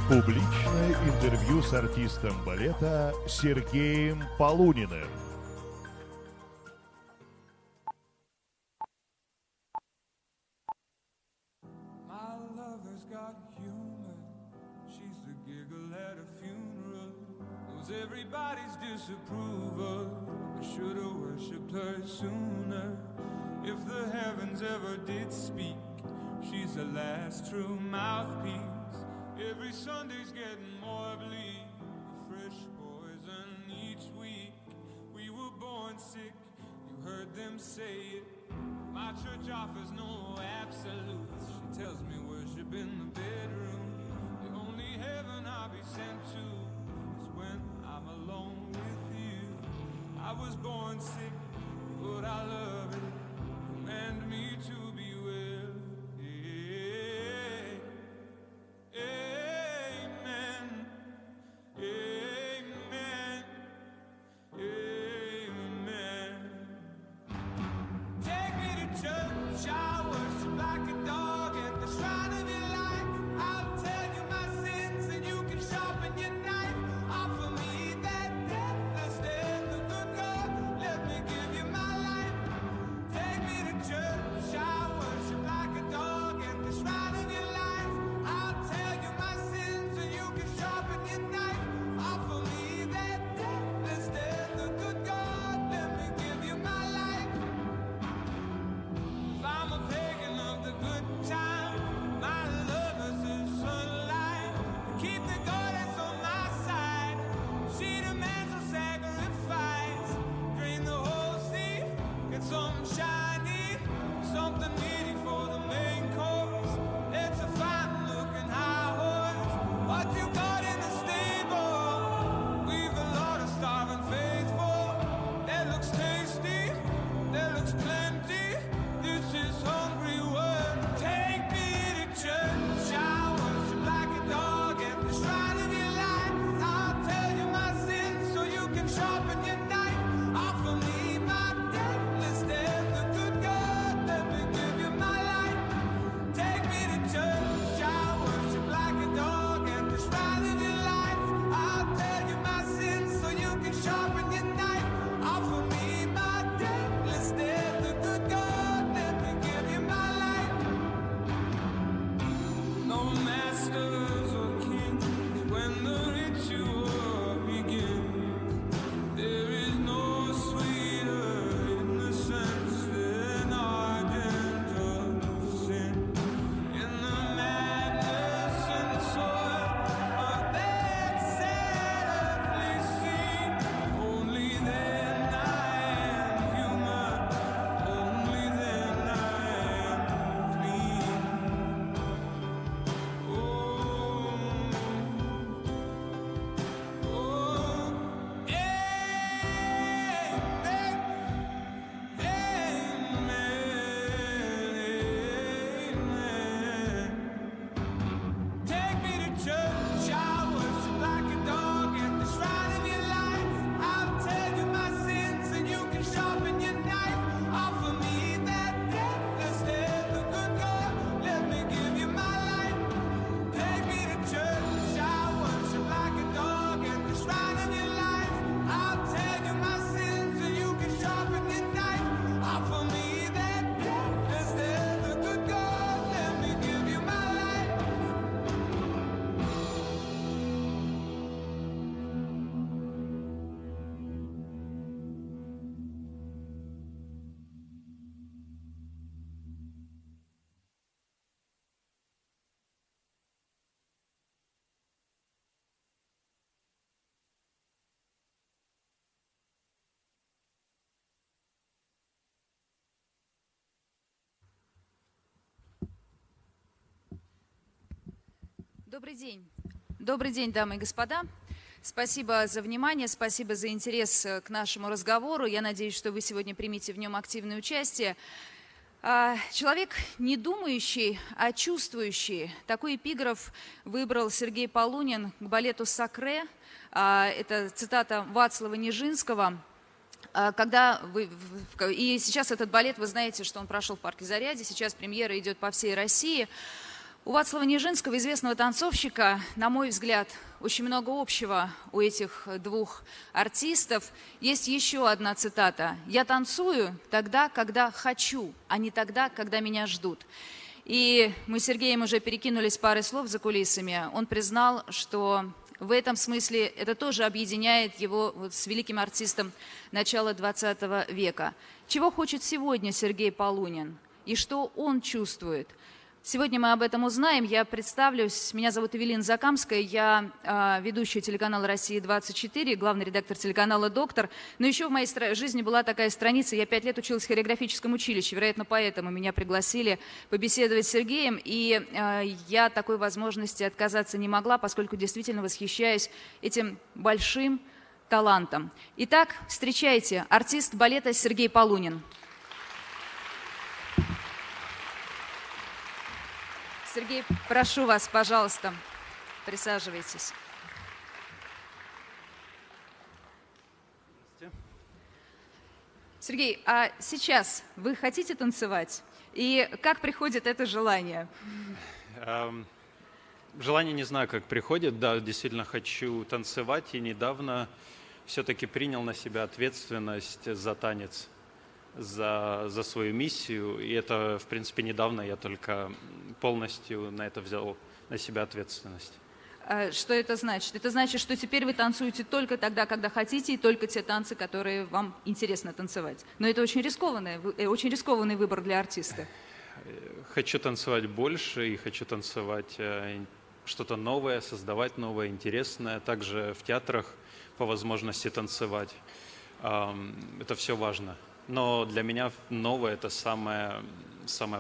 Публичное интервью с артистом балета Сергеем Полуниным. Everybody's disapproval. I should have worshipped her sooner. If the heavens ever did speak, she's the last true mouthpiece. Every Sunday's getting more bleak, a fresh poison each week. We were born sick, you heard them say it. My church offers no absolutes. She tells me worship in the bedroom. The only heaven I'll be sent to is when I'm alone with you. I was born sick, but I love it. Command me to be well. Amen. Amen. Amen. Take me to church, I worship like a dog at the shrine of your life. I'll tell you my sins and you can sharpen your knife. Offer me that deathless death, the good God, let me give you my life. Take me to church, I worship like a dog at the shrine of your life. I'll tell you my sins and you can sharpen your knife. Offer me that deathless death, the good God, let me give you my life. If I'm a pagan of the good time, my lover's the sunlight. Keep the goddess on my side. She demands a sacrifice. Drain the whole sea, get something shiny, something meaty for the main course. It's a fine-looking high horse. What you got in the stable? We've a lot of starving faithful. That looks tasty, that looks plenty. This is hungry world. Take me to church. I worship like a dog at the shrine of your life. I'll tell you my sins so you can sharpen your knife. Offer me my deathless death, the good God, let me give you my life. Take me to church. I worship like a dog at the shrine of your life. I'll tell you my sins so you can sharpen your knife. Offer me my deathless death, the good God, let me give you my life. No masters or kings when the ritual begins. There is no sweeter innocence than our gentle sin. In the madness and soil of that sadly scene, only then I am human, only then I am clean. Take me to church, I worship like a dog at the shrine of your life. I'll tell you my sins and you can sharpen your knife. Offer me that deathless death, the good God, let me give you my life. Take me to church, I worship like a dog at the shrine of your life. I'll tell you my sins and you can sharpen your knife. Offer me that deathless death, the good God, let me give you my life. Добрый день. Добрый день, дамы и господа. Спасибо за внимание, спасибо за интерес к нашему разговору. Я надеюсь, что вы сегодня примете в нем активное участие. Человек не думающий, а чувствующий. Такой эпиграф выбрал Сергей Полунин к балету «Сакре». Это цитата Вацлава Нижинского. И сейчас этот балет, вы знаете, что он прошел в парке Зарядье, сейчас премьера идет по всей России. У Вацлава Нижинского, известного танцовщика, на мой взгляд, очень много общего у этих двух артистов. Есть еще одна цитата. «Я танцую тогда, когда хочу, а не тогда, когда меня ждут». И мы с Сергеем уже перекинулись парой слов за кулисами. Он признал, что в этом смысле это тоже объединяет его вот с великим артистом начала 20 века. Чего хочет сегодня Сергей Полунин и что он чувствует? Сегодня мы об этом узнаем. Я представлюсь. Меня зовут Эвелина Закамская. Я ведущая телеканала «Россия-24», главный редактор телеканала «Доктор». Но еще в моей жизни была такая страница. Я 5 лет училась в хореографическом училище. Вероятно, поэтому меня пригласили побеседовать с Сергеем. И я такой возможности отказаться не могла, поскольку действительно восхищаюсь этим большим талантом. Итак, встречайте, артист балета Сергей Полунин. Сергей, прошу вас, пожалуйста, присаживайтесь. Сергей, а сейчас вы хотите танцевать? И как приходит это желание? Желание не знаю, как приходит. Да, действительно хочу танцевать. И недавно все-таки принял на себя ответственность за танец, за свою миссию. И это, в принципе, недавно я только полностью на это взял на себя ответственность. Что это значит? Это значит, что теперь вы танцуете только тогда, когда хотите, и только те танцы, которые вам интересно танцевать. Но это очень рискованный выбор для артиста. Хочу танцевать больше и хочу танцевать что-то новое, создавать новое, интересное. Также в театрах по возможности танцевать. Это все важно. Но для меня новое – это самое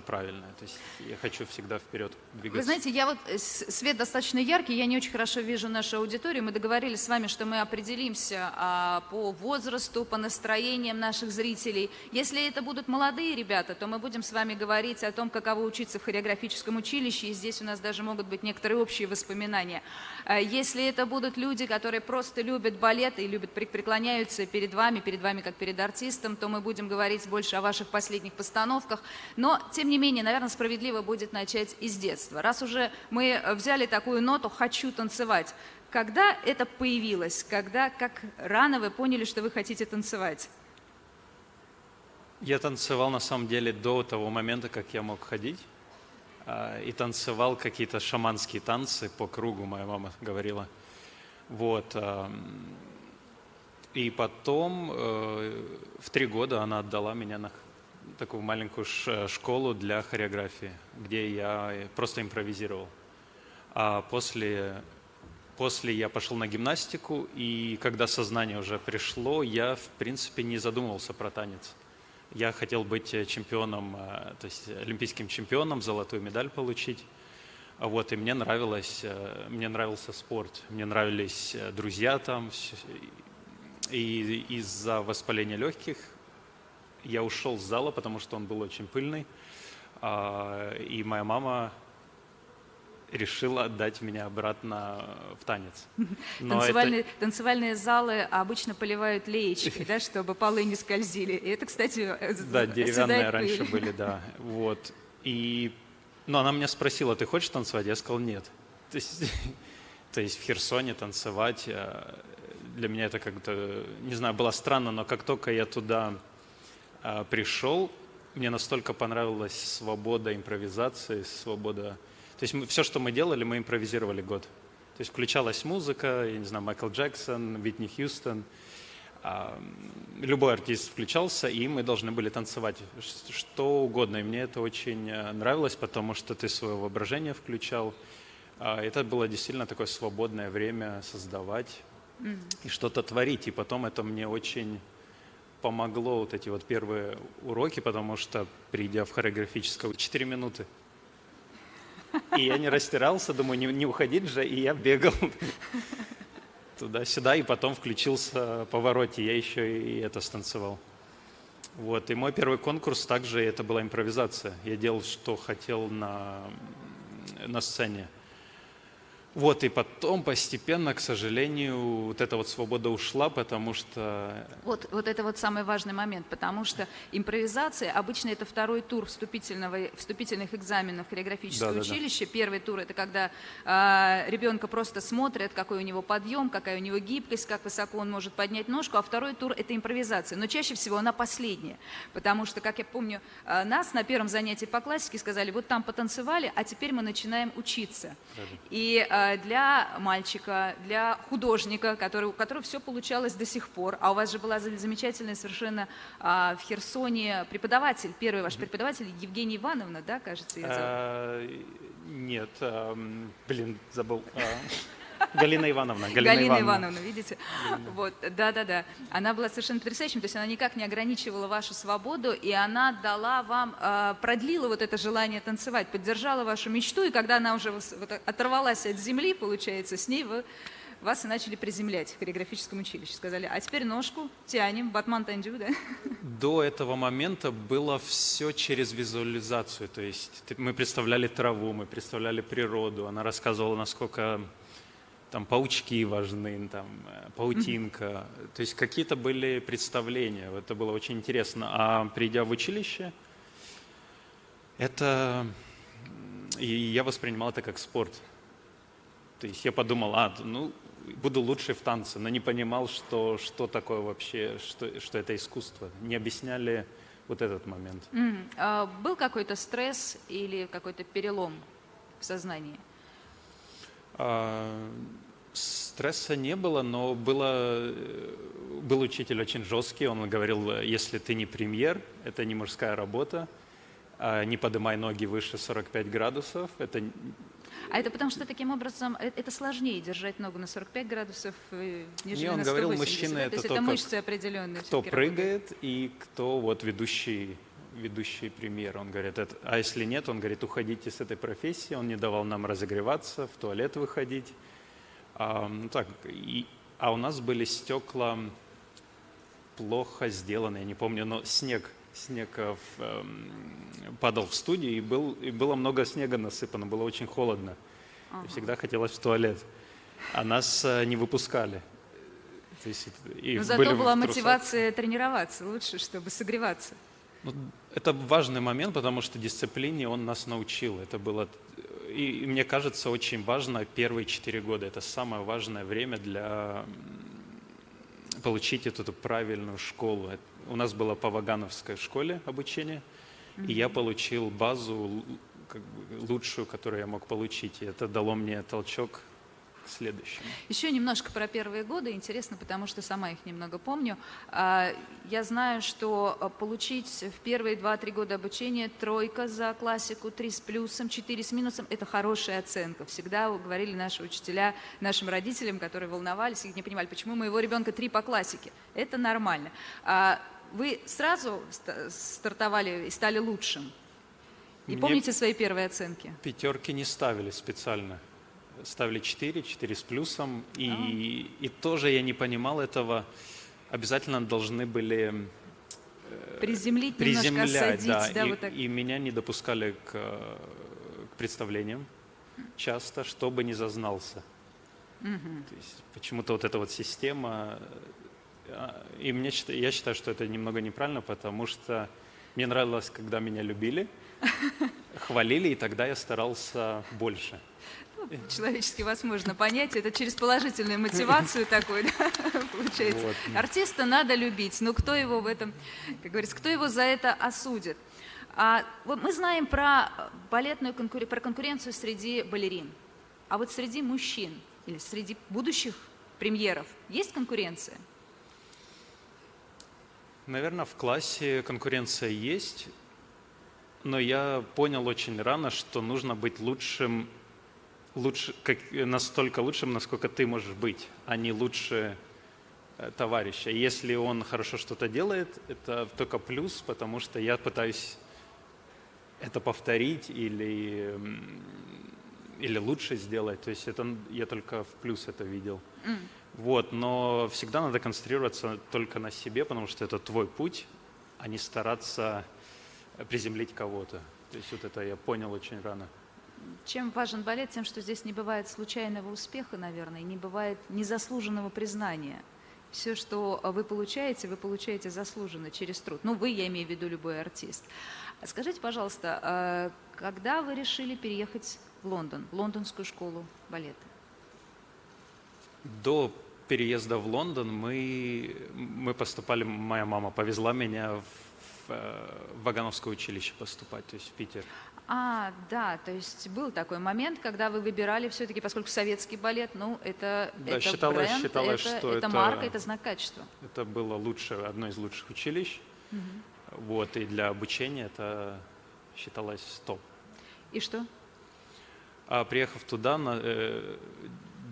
правильное. То есть я хочу всегда вперед двигаться. Вы знаете, свет достаточно яркий, я не очень хорошо вижу нашу аудиторию. Мы договорились с вами, что мы определимся по возрасту, по настроениям наших зрителей. Если это будут молодые ребята, то мы будем с вами говорить о том, каково учиться в хореографическом училище, и здесь у нас даже могут быть некоторые общие воспоминания. Если это будут люди, которые просто любят балет и преклоняются перед вами как перед артистом, то мы будем говорить больше о ваших последних постановках. Но, тем не менее, наверное, справедливо будет начать из детства. Раз уже мы взяли такую ноту «хочу танцевать», когда это появилось? Как рано вы поняли, что вы хотите танцевать? Я танцевал, на самом деле, до того момента, как я мог ходить. И танцевал какие-то шаманские танцы по кругу, моя мама говорила. Вот. И потом, в 3 года, она отдала меня на такую маленькую школу для хореографии, где я просто импровизировал. А после я пошел на гимнастику, и когда сознание уже пришло, я, в принципе, не задумывался про танец. Я хотел быть чемпионом, то есть олимпийским чемпионом, золотую медаль получить. Вот, и мне нравился спорт, мне нравились друзья там. И из-за воспаления легких я ушел с зала, потому что он был очень пыльный. И моя мама решила отдать меня обратно в танец. Танцевальные залы обычно поливают леечкой, да, чтобы полы не скользили. И это, кстати, да, деревянные раньше были, да. Вот. Но она меня спросила: ты хочешь танцевать? Я сказал: нет. То есть в Херсоне танцевать, для меня это как-то, не знаю, было странно, но как только я туда пришел, мне настолько понравилась свобода импровизации, свобода. То есть все, что мы делали, мы импровизировали год. То есть включалась музыка, я не знаю, Майкл Джексон, Уитни Хьюстон. Любой артист включался, и мы должны были танцевать что угодно. И мне это очень нравилось, потому что ты свое воображение включал. Это было действительно такое свободное время создавать и что-то творить. И потом это мне очень помогло, вот эти вот первые уроки, потому что, придя в хореографическое, 4 минуты. И я не растирался, думаю, не уходить же, и я бегал туда-сюда, и потом включился в повороте, я еще и это станцевал. Вот, и мой первый конкурс также, это была импровизация. Я делал, что хотел на сцене. Вот, и потом постепенно, к сожалению, вот эта вот свобода ушла, потому что Вот это вот самый важный момент, потому что импровизация, обычно это второй тур вступительных экзаменов в хореографическое Да-да-да. училище. Первый тур это когда ребенка просто смотрят, какой у него подъем, какая у него гибкость, как высоко он может поднять ножку, а второй тур это импровизация. Но чаще всего она последняя, потому что, как я помню, нас на первом занятии по классике сказали, вот там потанцевали, а теперь мы начинаем учиться. И для мальчика, для художника, у которого все получалось до сих пор, а у вас же была замечательная совершенно в Херсоне преподаватель, первый ваш преподаватель Евгения Ивановна, да, кажется, ее зовут? нет, забыл. Галина Ивановна. Галина Ивановна, видите? Вот, да. Она была совершенно потрясающей, то есть она никак не ограничивала вашу свободу, и она дала вам, продлила вот это желание танцевать, поддержала вашу мечту, и когда она уже оторвалась от земли, получается, с ней вас и начали приземлять в хореографическом училище. Сказали, а теперь ножку тянем, батман тандю, да? До этого момента было все через визуализацию, то есть мы представляли траву, мы представляли природу, она рассказывала, насколько там паучки важны, там паутинка, то есть какие-то были представления, это было очень интересно. А придя в училище, и я воспринимал это как спорт. То есть я подумал, буду лучше в танце, но не понимал, что такое вообще, что это искусство. Не объясняли вот этот момент. Был какой-то стресс или какой-то перелом в сознании? Стресса не было, но был учитель очень жесткий. Он говорил, если ты не премьер, это не мужская работа, не поднимай ноги выше 45 градусов. А это потому что таким образом это сложнее держать ногу на 45 градусов, нежели он на 180. говорил, мужчины да? То есть это мышцы определенные. кто прыгает и кто вот ведущий премьер. Он говорит, а если нет, он говорит, уходите с этой профессии. Он не давал нам разогреваться, в туалет выходить. А у нас были стекла плохо сделаны, я не помню, но снег падал в студии, и было много снега насыпано, было очень холодно. И всегда хотелось в туалет. А нас не выпускали. То есть, но зато была мотивация тренироваться лучше, чтобы согреваться. Это важный момент, потому что дисциплине он нас научил. Это было, и мне кажется, очень важно первые 4 года. Это самое важное время для получить эту правильную школу. У нас было по Вагановской школе обучение, и я получил базу лучшую, которую я мог получить. И это дало мне толчок к следующему. Еще немножко про первые годы. Интересно, потому что сама их немного помню. Я знаю, что получить в первые 2-3 года обучения 3 за классику, 3 с плюсом, 4 с минусом – это хорошая оценка. Всегда говорили наши учителя нашим родителям, которые волновались и не понимали, почему у моего ребенка 3 по классике. Это нормально. Вы сразу стартовали и стали лучшим? И помните свои первые оценки? 5 не ставили специально. Ставили 4 с плюсом. И тоже я не понимал этого. Обязательно должны были приземлить, немножко осадить. Да, вот так. И меня не допускали к представлениям часто, чтобы не зазнался. То есть почему-то вот эта вот система... И я считаю, что это немного неправильно, потому что мне нравилось, когда меня любили, хвалили, и тогда я старался больше. Человечески вас можно понять, это через положительную мотивацию такой, да, получается. Вот. Артиста надо любить, но кто его в этом, как говорится, кто его за это осудит? Вот мы знаем про про конкуренцию среди балерин, а вот среди мужчин или среди будущих премьеров есть конкуренция? Наверное, в классе конкуренция есть, но я понял очень рано, что нужно быть настолько лучшим, насколько ты можешь быть, а не лучше товарища. Если он хорошо что-то делает, это только плюс, потому что я пытаюсь это повторить или лучше сделать. То есть я только в плюс это видел. Вот, но всегда надо концентрироваться только на себе, потому что это твой путь, а не стараться приземлить кого-то. То есть вот это я понял очень рано. Чем важен балет? Тем, что здесь не бывает случайного успеха, наверное, не бывает незаслуженного признания. Все, что вы получаете заслуженно, через труд. Ну, вы, я имею в виду любой артист. Скажите, пожалуйста, когда вы решили переехать в Лондон, в лондонскую школу балета? До переезда в Лондон мы поступали, моя мама повезла меня в Вагановское училище поступать, то есть в Питер. Да, то есть был такой момент, когда вы выбирали все-таки, поскольку советский балет, ну, это считалось, бренд, что это марка, это знак качества. Это было одно из лучших училищ. Вот, и для обучения это считалось топ. И что? Приехав туда,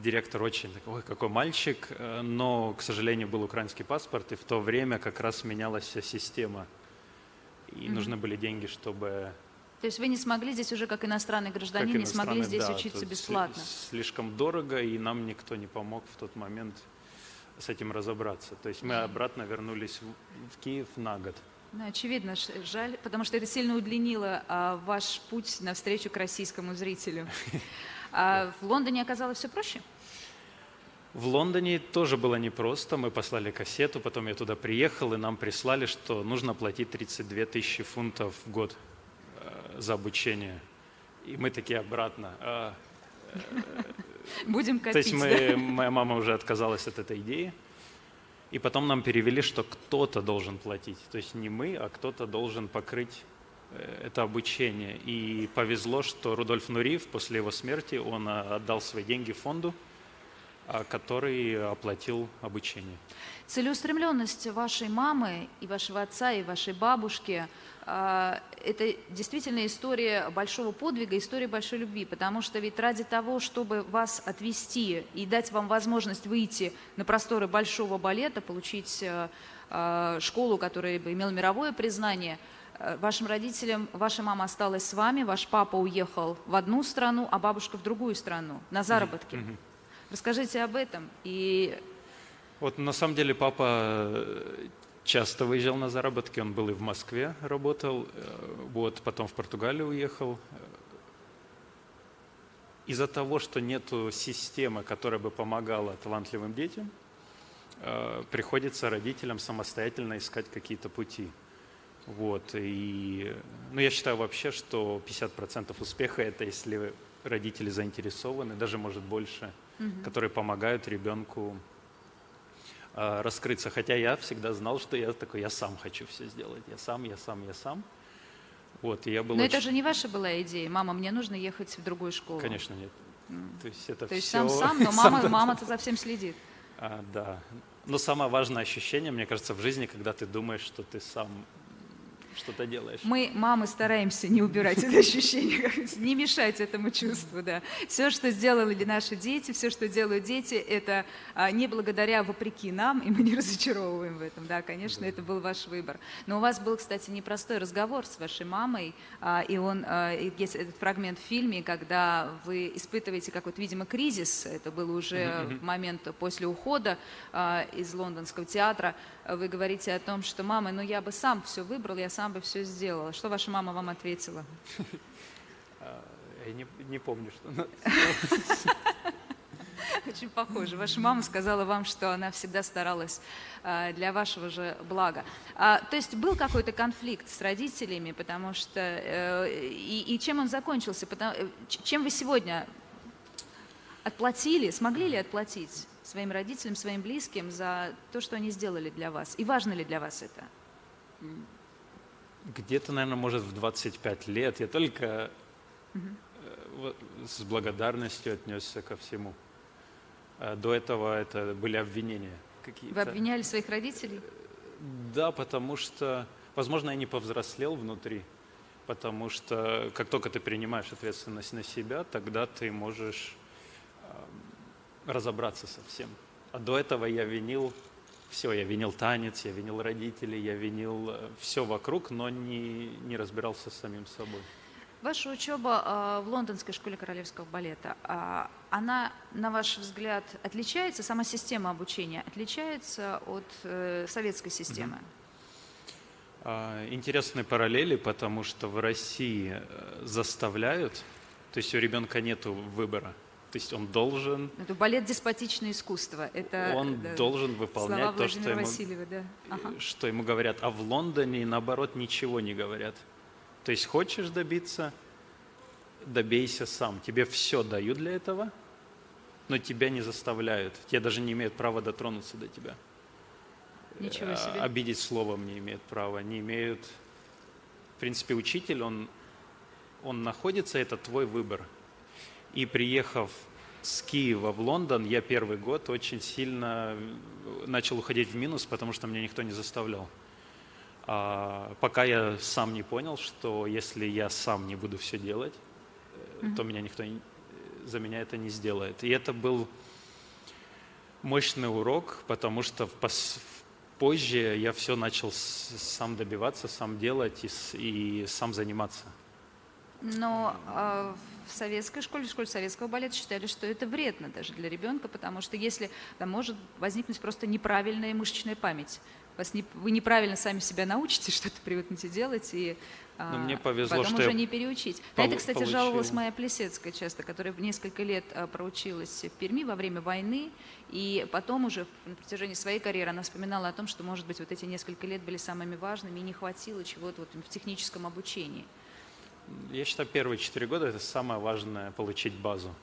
директор очень такой, ой, какой мальчик, но, к сожалению, был украинский паспорт, и в то время как раз менялась вся система. И нужны были деньги, чтобы... То есть вы не смогли здесь уже как иностранный гражданин, не смогли здесь учиться бесплатно? Слишком дорого, и нам никто не помог в тот момент с этим разобраться. То есть мы обратно вернулись в Киев на год. Ну, очевидно, жаль, потому что это сильно удлинило ваш путь навстречу к российскому зрителю. А в Лондоне оказалось все проще? В Лондоне тоже было непросто. Мы послали кассету, потом я туда приехал, и нам прислали, что нужно платить 32 тысячи фунтов в год за обучение. И мы такие обратно. Будем То копить, есть моя мама уже отказалась от этой идеи. И потом нам перевели, что кто-то должен платить. То есть не мы, а кто-то должен покрыть это обучение. И повезло, что Рудольф Нуриев после его смерти, он отдал свои деньги фонду, который оплатил обучение. Целеустремленность вашей мамы и вашего отца, и вашей бабушки – это действительно история большого подвига, история большой любви, потому что ведь ради того, чтобы вас отвести и дать вам возможность выйти на просторы большого балета, получить школу, которая бы имела мировое признание, вашим родителям, ваша мама осталась с вами, ваш папа уехал в одну страну, а бабушка в другую страну на заработки. Расскажите об этом. Вот на самом деле папа часто выезжал на заработки, он был и в Москве, работал, вот, потом в Португалию уехал. Из-за того, что нет системы, которая бы помогала талантливым детям, приходится родителям самостоятельно искать какие-то пути. Вот, и, я считаю вообще, что 50% успеха – это если родители заинтересованы, даже может больше, которые помогают ребенку раскрыться. Хотя я всегда знал, что я сам хочу все сделать. Я сам. Вот, и я был Но это же не ваша была идея. Мама, мне нужно ехать в другую школу. Конечно, нет. То есть это То есть все... сам, но мама-то за всем следит. Да. Но самое важное ощущение, мне кажется, в жизни, когда ты думаешь, что ты сам что-то делаешь. Мы, мамы, стараемся не убирать это ощущение, не мешать этому чувству, да. Все, что сделали наши дети, все, что делают дети, это не благодаря, вопреки нам, и мы не разочаровываем в этом, да, конечно, это был ваш выбор. Но у вас был, кстати, непростой разговор с вашей мамой, и есть этот фрагмент в фильме, когда вы испытываете, как вот, видимо, кризис, это было уже в момент после ухода из лондонского театра, вы говорите о том, что, мама, я бы сам все выбрал, я сам бы все сделала. Что ваша мама вам ответила? Я не помню, что... Очень похоже. Ваша мама сказала вам, что она всегда старалась для вашего же блага. То есть был какой-то конфликт с родителями, потому что... И чем он закончился? Чем вы сегодня отплатили, смогли ли отплатить своим родителям, своим близким за то, что они сделали для вас? И важно ли для вас это? Где-то, наверное, может, в 25 лет я только с благодарностью отнесся ко всему. До этого это были обвинения какие-то. Вы обвиняли своих родителей? Да, потому что, возможно, я не повзрослел внутри, потому что как только ты принимаешь ответственность на себя, тогда ты можешь разобраться со всем. А до этого я винил все. Я винил танец, я винил родителей, я винил все вокруг, но не разбирался с самим собой. Ваша учеба в Лондонской школе королевского балета, она, на ваш взгляд, отличается, сама система обучения отличается от советской системы? Интересные параллели, потому что в России заставляют То есть у ребенка нет выбора. То есть он должен, Это балет «Деспотичное искусство». Это он да, должен слова выполнять то, что Владимира ему, Васильева, да. Ага. что ему говорят. А в Лондоне, наоборот, ничего не говорят. То есть хочешь добиться, добейся сам. Тебе все дают для этого, но тебя не заставляют. Те даже не имеют права дотронуться до тебя. Ничего себе. Обидеть словом не имеют права, не имеют... В принципе, учитель, он находится, это твой выбор. И приехав с Киева в Лондон, я первый год очень сильно начал уходить в минус, потому что меня никто не заставлял. Пока я сам не понял, что если я сам не буду все делать, то меня никто за меня это не сделает. И это был мощный урок, потому что позже я все начал сам добиваться, сам делать и сам заниматься. Но в советской школе, в школе советского балета считали, что это вредно даже для ребенка, потому что если там может возникнуть просто неправильная мышечная память, вы неправильно сами себя научите, что-то привыкнете делать, и мне повезло, потом что уже я не переучить. На это, кстати, получил. жаловалась моя Плесецкая часто, которая несколько лет проучилась в Перми во время войны, и потом уже на протяжении своей карьеры она вспоминала о том, что, может быть, вот эти несколько лет были самыми важными, и не хватило чего-то вот в техническом обучении. Я считаю, первые 4 года это самое важное — получить базу.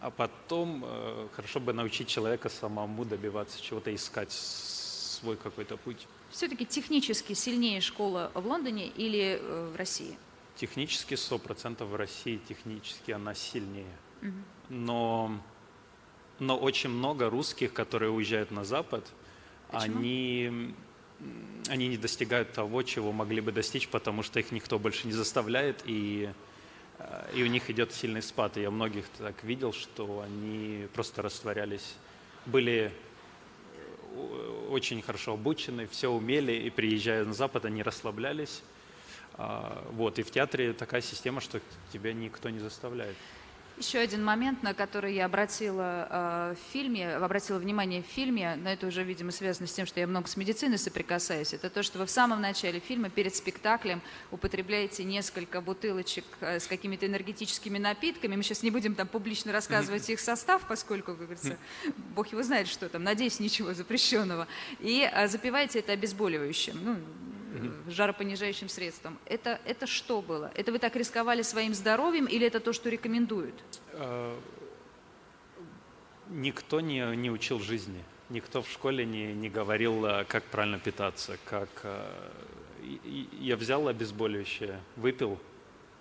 А потом хорошо бы научить человека самому добиваться чего-то, искать свой какой-то путь. Все-таки технически сильнее школа в Лондоне или в России? Технически 100% в России, технически она сильнее. Но очень много русских, которые уезжают на Запад, они не достигают того, чего могли бы достичь, потому что их никто больше не заставляет, и у них идет сильный спад. И я многих так видел, что они просто растворялись. Были очень хорошо обучены, все умели, и приезжая на Запад, они расслаблялись. И в театре такая система, что тебя никто не заставляет. Еще один момент, на который я обратила внимание в фильме, но это уже, видимо, связано с тем, что я много с медициной соприкасаюсь, это то, что вы в самом начале фильма, перед спектаклем, употребляете несколько бутылочек с какими-то энергетическими напитками. Мы сейчас не будем там публично рассказывать их состав, поскольку, как говорится, бог его знает, что там, надеюсь, ничего запрещенного. И запиваете это обезболивающим, жаропонижающим средством. Это что было? Это вы так рисковали своим здоровьем или это то, что рекомендуют? Никто не учил жизни. Никто в школе не говорил, как правильно питаться. Я взял обезболивающее, выпил,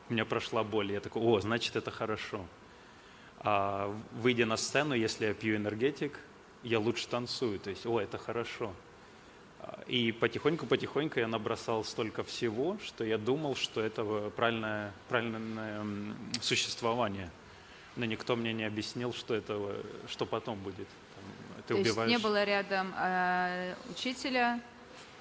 у меня прошла боль. Я такой, значит, это хорошо. Выйдя на сцену, если я пью энергетик, я лучше танцую. То есть, это хорошо. И потихоньку я набросал столько всего, что я думал, что это правильное существование. Но никто мне не объяснил, что потом будет. То есть не было рядом учителя?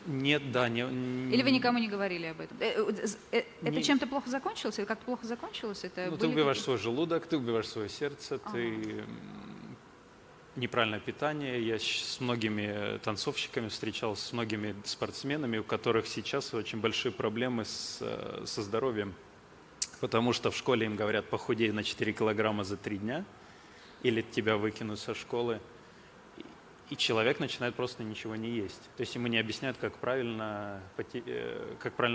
Нет, да. Или вы никому не говорили об этом? Это чем-то плохо закончилось? Или как-то плохо закончилось? Ты убиваешь свой желудок, ты убиваешь свое сердце, ты... Неправильное питание. Я с многими танцовщиками встречался, с многими спортсменами, у которых сейчас очень большие проблемы со здоровьем. Потому что в школе им говорят, похудей на 4 килограмма за 3 дня, или тебя выкинут со школы. И человек начинает просто ничего не есть. То есть ему не объясняют, как правильно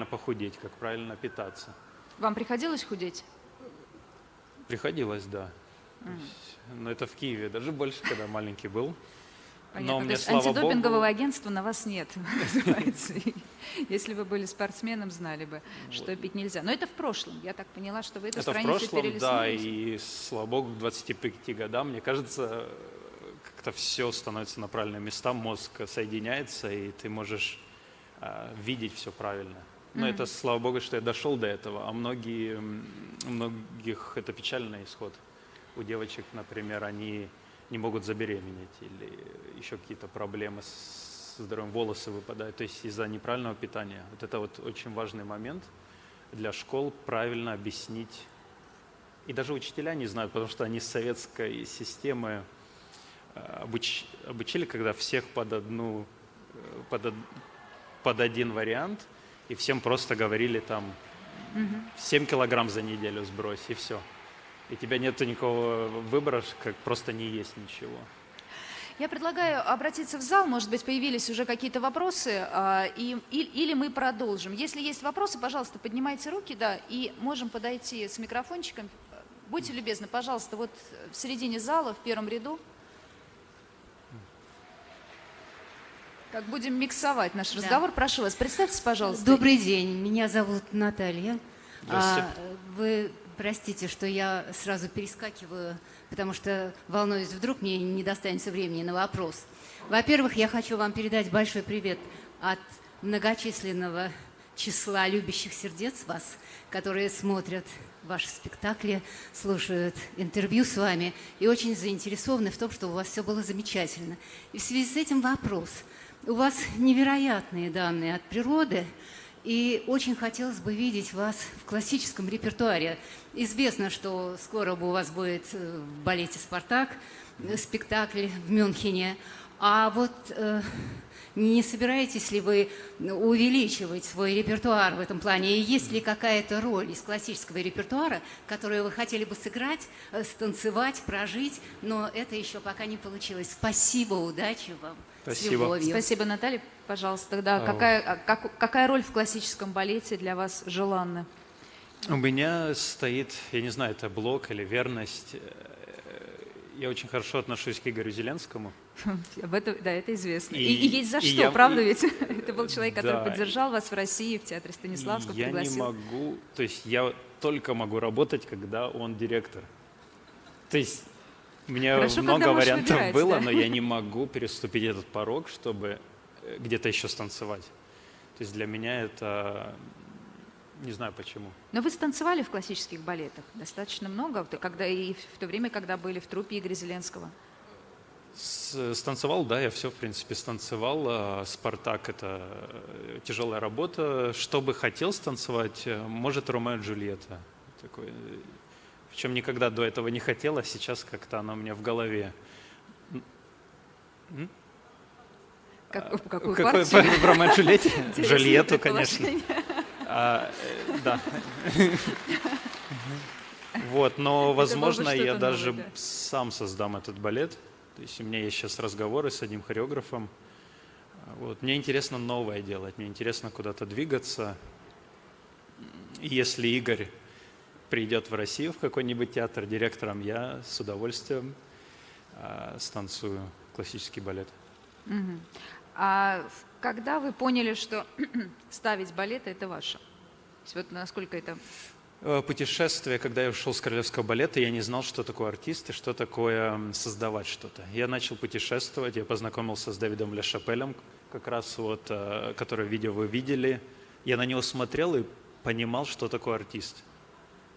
похудеть, как правильно питаться. Вам приходилось худеть? Приходилось, да. Но это в Киеве, даже больше, когда маленький был. Понятно. Но То мне, есть слава антидопингового Богу, агентства на вас нет, называется. Если бы были спортсменом, знали бы, что пить нельзя. Но это в прошлом. Я так поняла, что вы эту это в страницу прошлом, да, перелистнули. и слава Богу, к 25 годам, мне кажется, как-то все становится на правильные места, мозг соединяется, и ты можешь видеть все правильно. Но это, слава Богу, что я дошел до этого, а многих это печальный исход. У девочек, например, они не могут забеременеть или еще какие-то проблемы с здоровьем, волосы выпадают, то есть из-за неправильного питания. Вот это вот очень важный момент для школ, правильно объяснить. И даже учителя не знают, потому что они с советской системы обучили, когда всех под один вариант, и всем просто говорили там 7 килограмм за неделю сбрось, и все. И у тебя нет никакого выбора, как просто не есть ничего. Я предлагаю обратиться в зал, может быть, появились уже какие-то вопросы, или мы продолжим. Если есть вопросы, пожалуйста, поднимайте руки, да, и можем подойти с микрофончиком. Будьте любезны, пожалуйста, вот в середине зала, в первом ряду. Как будем миксовать наш разговор, прошу вас, представьтесь, пожалуйста. Добрый день, меня зовут Наталья. Здравствуйте. Вы простите, что я сразу перескакиваю, потому что волнуюсь, вдруг мне не достанется времени на вопрос. Во-первых, я хочу вам передать большой привет от многочисленного числа любящих сердец вас, которые смотрят ваши спектакли, слушают интервью с вами и очень заинтересованы в том, что у вас все было замечательно. И в связи с этим вопрос. У вас невероятные данные от природы, и очень хотелось бы видеть вас в классическом репертуаре. Известно, что скоро у вас будет в балете «Спартак» спектакль в Мюнхене. А вот не собираетесь ли вы увеличивать свой репертуар в этом плане? И есть ли какая-то роль из классического репертуара, которую вы хотели бы сыграть, станцевать, прожить, но это еще пока не получилось? Спасибо, удачи вам. Спасибо. С любовью. Спасибо, Наталья. Пожалуйста, да, какая роль в классическом балете для вас желанна? У меня стоит, я не знаю, это блок или верность. Я очень хорошо отношусь к Игорю Зеленскому. Об этом, да, это известно. И И- есть за и что, я- правда ведь? Это был человек, который Да. поддержал вас в России, в театре Станиславского, Я не пригласил. могу, то есть я только могу работать, когда он директор. То есть у меня Хорошо, много когда можешь вариантов выбирать, было, да. но я не могу переступить этот порог, чтобы где-то еще станцевать. То есть для меня это, не знаю почему. Но вы станцевали в классических балетах достаточно много, когда и в то время, когда были в труппе Игоря Зеленского. Станцевал, да, я все, в принципе, станцевал. «Спартак» — это тяжелая работа. Что бы хотел станцевать, может, «Ромео и Джульетта». Такой. Причем никогда до этого не хотел, а сейчас как-то она у меня в голове. Какую Какой партию? в «Ромео и Джульетте»? Интересное Джульетту, конечно. предположение. Да. Вот, но, возможно, что-то я новое, даже да. сам создам этот балет. То есть у меня есть сейчас разговоры с одним хореографом. Вот. Мне интересно новое делать, мне интересно куда-то двигаться. И если Игорь придет в Россию в какой-нибудь театр директором, я с удовольствием станцую классический балет. Когда вы поняли, что ставить балет – это ваше? То есть вот насколько это… Путешествие, когда я ушел с королевского балета, я не знал, что такое артист и что такое создавать что-то. Я начал путешествовать, я познакомился с Дэвидом Ле Шапелем, как раз вот, которое видео вы видели. Я на него смотрел и понимал, что такое артист.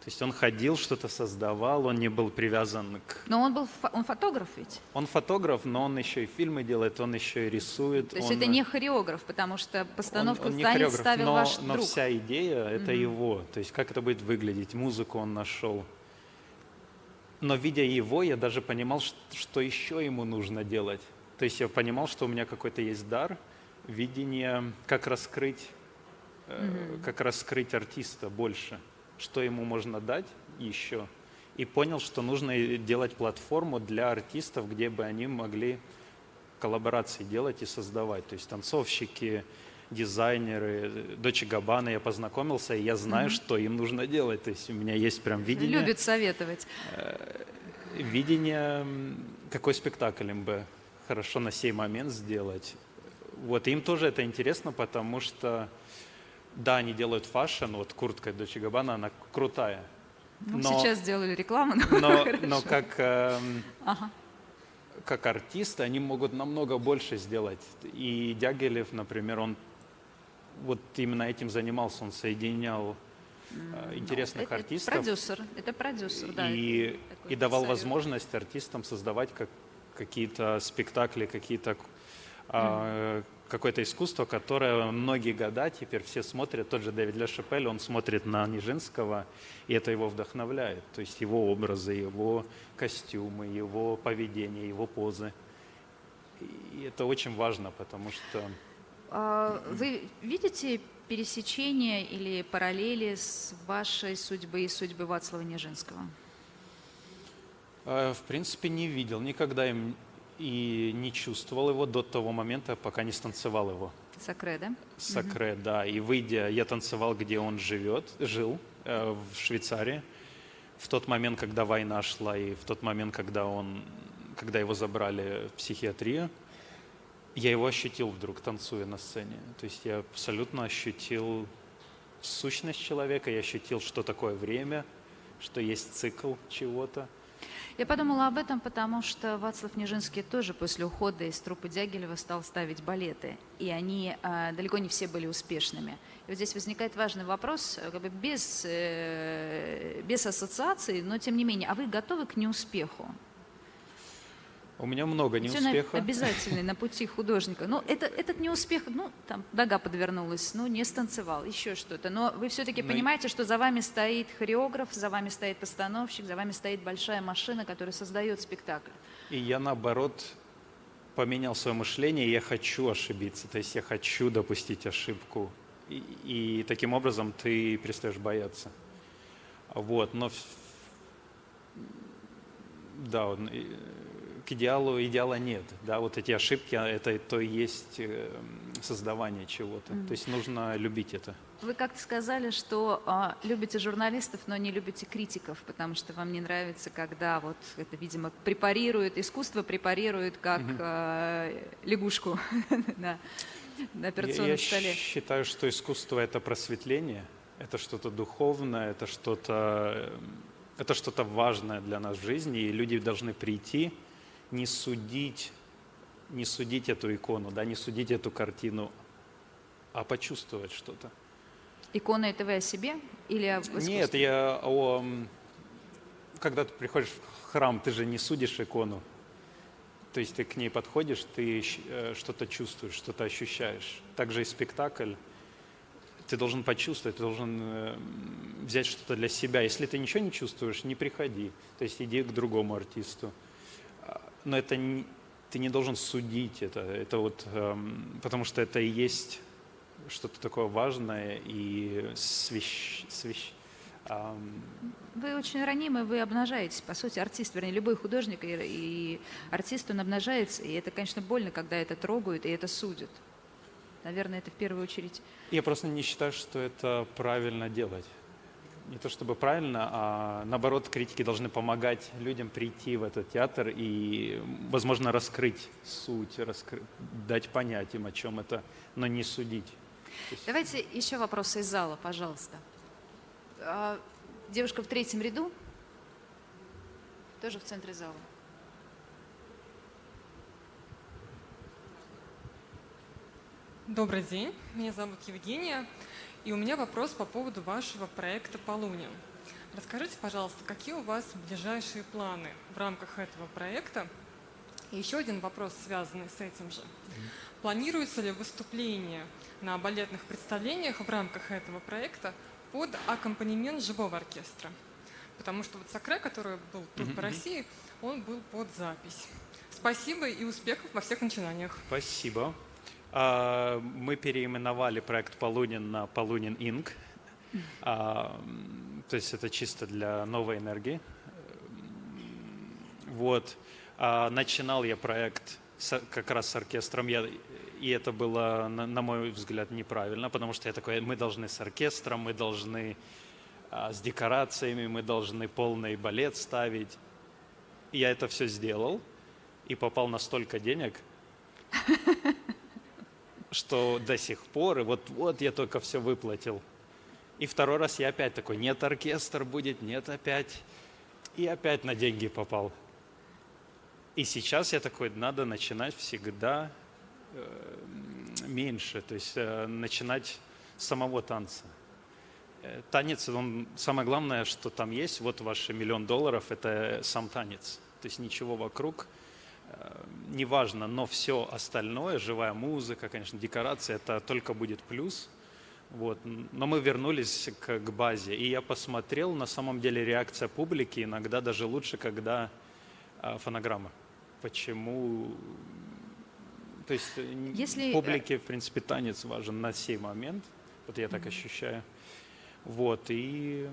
То есть он ходил, что-то создавал, он не был привязан к… Но он фотограф ведь? Он фотограф, но он еще и фильмы делает, он еще и рисует. То есть он- это не хореограф, потому что постановку он не танец хореограф, ставил ваш но друг. вся идея это его. То есть как это будет выглядеть, музыку он нашел. Но видя его, я даже понимал, что еще ему нужно делать. То есть я понимал, что у меня какой-то есть дар, видение, как раскрыть артиста больше, что ему можно дать еще. И понял, что нужно делать платформу для артистов, где бы они могли коллаборации делать и создавать. То есть танцовщики, дизайнеры, Дольче Габбана, я познакомился, и я знаю, что им нужно делать. То есть у меня есть прям видение, Любит советовать. какой спектакль им бы хорошо на сей момент сделать. Вот, и им тоже это интересно, потому что, да, они делают фэшн, вот куртка Дольче Габбана, она крутая. Ну, Но- сейчас сделали рекламу. Но как артисты они могут намного больше сделать. И Дягилев, например, он вот именно этим занимался, он соединял интересных артистов Это продюсер, да. и такой давал совет. возможность артистам создавать какие-то спектакли, какое-то искусство, которое многие года теперь все смотрят. Тот же Дэвид Ле Шапель, он смотрит на Нижинского, и это его вдохновляет. То есть его образы, его костюмы, его поведение, его позы. И это очень важно, потому что… Вы видите пересечения или параллели с вашей судьбой и судьбой Вацлава Нижинского? В принципе, не видел никогда и не чувствовал его до того момента, пока не станцевал его. Сакре, да? Сакре, да. И выйдя, я танцевал, где он жил, в Швейцарии. В тот момент, когда война шла, и в тот момент, когда его забрали в психиатрию, я его ощутил вдруг, танцуя на сцене. То есть я абсолютно ощутил сущность человека, я ощутил, что такое время, что есть цикл чего-то. Я подумала об этом, потому что Вацлав Нижинский тоже после ухода из труппы Дягилева стал ставить балеты, и они далеко не все были успешными. И вот здесь возникает важный вопрос, как бы без ассоциаций, но тем не менее, а вы готовы к неуспеху? У меня много Ведь неуспеха. он обязательный на пути художника. Ну, этот неуспех, ну, там, нога подвернулась, ну, не станцевал, еще что-то. Но вы все-таки понимаете, что за вами стоит хореограф, за вами стоит постановщик, за вами стоит большая машина, которая создает спектакль. И я, наоборот, поменял свое мышление, и я хочу ошибиться, то есть я хочу допустить ошибку. И таким образом ты перестаешь бояться. Вот, но да, к идеала нет. Да, вот эти ошибки, это то и есть создавание чего-то. То есть нужно любить это. Вы как-то сказали, что любите журналистов, но не любите критиков, потому что вам не нравится, когда вот это, видимо, искусство препарирует как лягушку на операционном столе. Я считаю, что искусство — это просветление, это что-то духовное, это что-то важное для нас в жизни, и люди должны прийти, не судить эту икону, да, не судить эту картину, а почувствовать что-то. Икона — это вы о себе или об искусстве? Нет, когда ты приходишь в храм, ты же не судишь икону. То есть ты к ней подходишь, ты что-то чувствуешь, что-то ощущаешь. Также и спектакль. Ты должен почувствовать, ты должен взять что-то для себя. Если ты ничего не чувствуешь, не приходи. То есть иди к другому артисту. Но ты не должен судить это вот, потому что это и есть что-то такое важное и Вы очень ранимы, вы обнажаетесь. По сути, артист, вернее, любой художник и артист, он обнажается. И это, конечно, больно, когда это трогают и это судят. Наверное, это в первую очередь. Я просто не считаю, что это правильно делать. Не то чтобы правильно, а наоборот, критики должны помогать людям прийти в этот театр и, возможно, раскрыть суть, дать понять им, о чем это, но не судить. Давайте еще вопросы из зала, пожалуйста. Девушка в третьем ряду, тоже в центре зала. Добрый день, меня зовут Евгения, и у меня вопрос по поводу вашего проекта «Полунин». Расскажите, пожалуйста, какие у вас ближайшие планы в рамках этого проекта? И еще один вопрос, связанный с этим же. Планируется ли выступление на балетных представлениях в рамках этого проекта под аккомпанемент живого оркестра? Потому что вот Сакре, который был тур по России, он был под запись. Спасибо и успехов во всех начинаниях. Спасибо. Мы переименовали проект «Полунин» на «Полунин Инк». То есть это чисто для новой энергии. Вот. Начинал я проект как раз с оркестром, и это было, на мой взгляд, неправильно, потому что я такой, мы должны с оркестром, мы должны с декорациями, мы должны полный балет ставить. И я это все сделал и попал на столько денег, что до сих пор, и вот я только все выплатил. И второй раз я опять такой, нет, оркестр будет, нет, опять. И опять на деньги попал. И сейчас я такой, надо начинать всегда меньше, то есть начинать с самого танца. Танец, самое главное, что там есть, вот ваши $1 000 000, это сам танец. То есть ничего вокруг. Неважно, но все остальное, живая музыка, конечно, декорация, это только будет плюс. Вот. Но мы вернулись к базе, и я посмотрел, на самом деле реакция публики иногда даже лучше, когда фонограмма. Почему? То есть публике, в принципе, танец важен на сей момент, вот я так ощущаю. Вот, и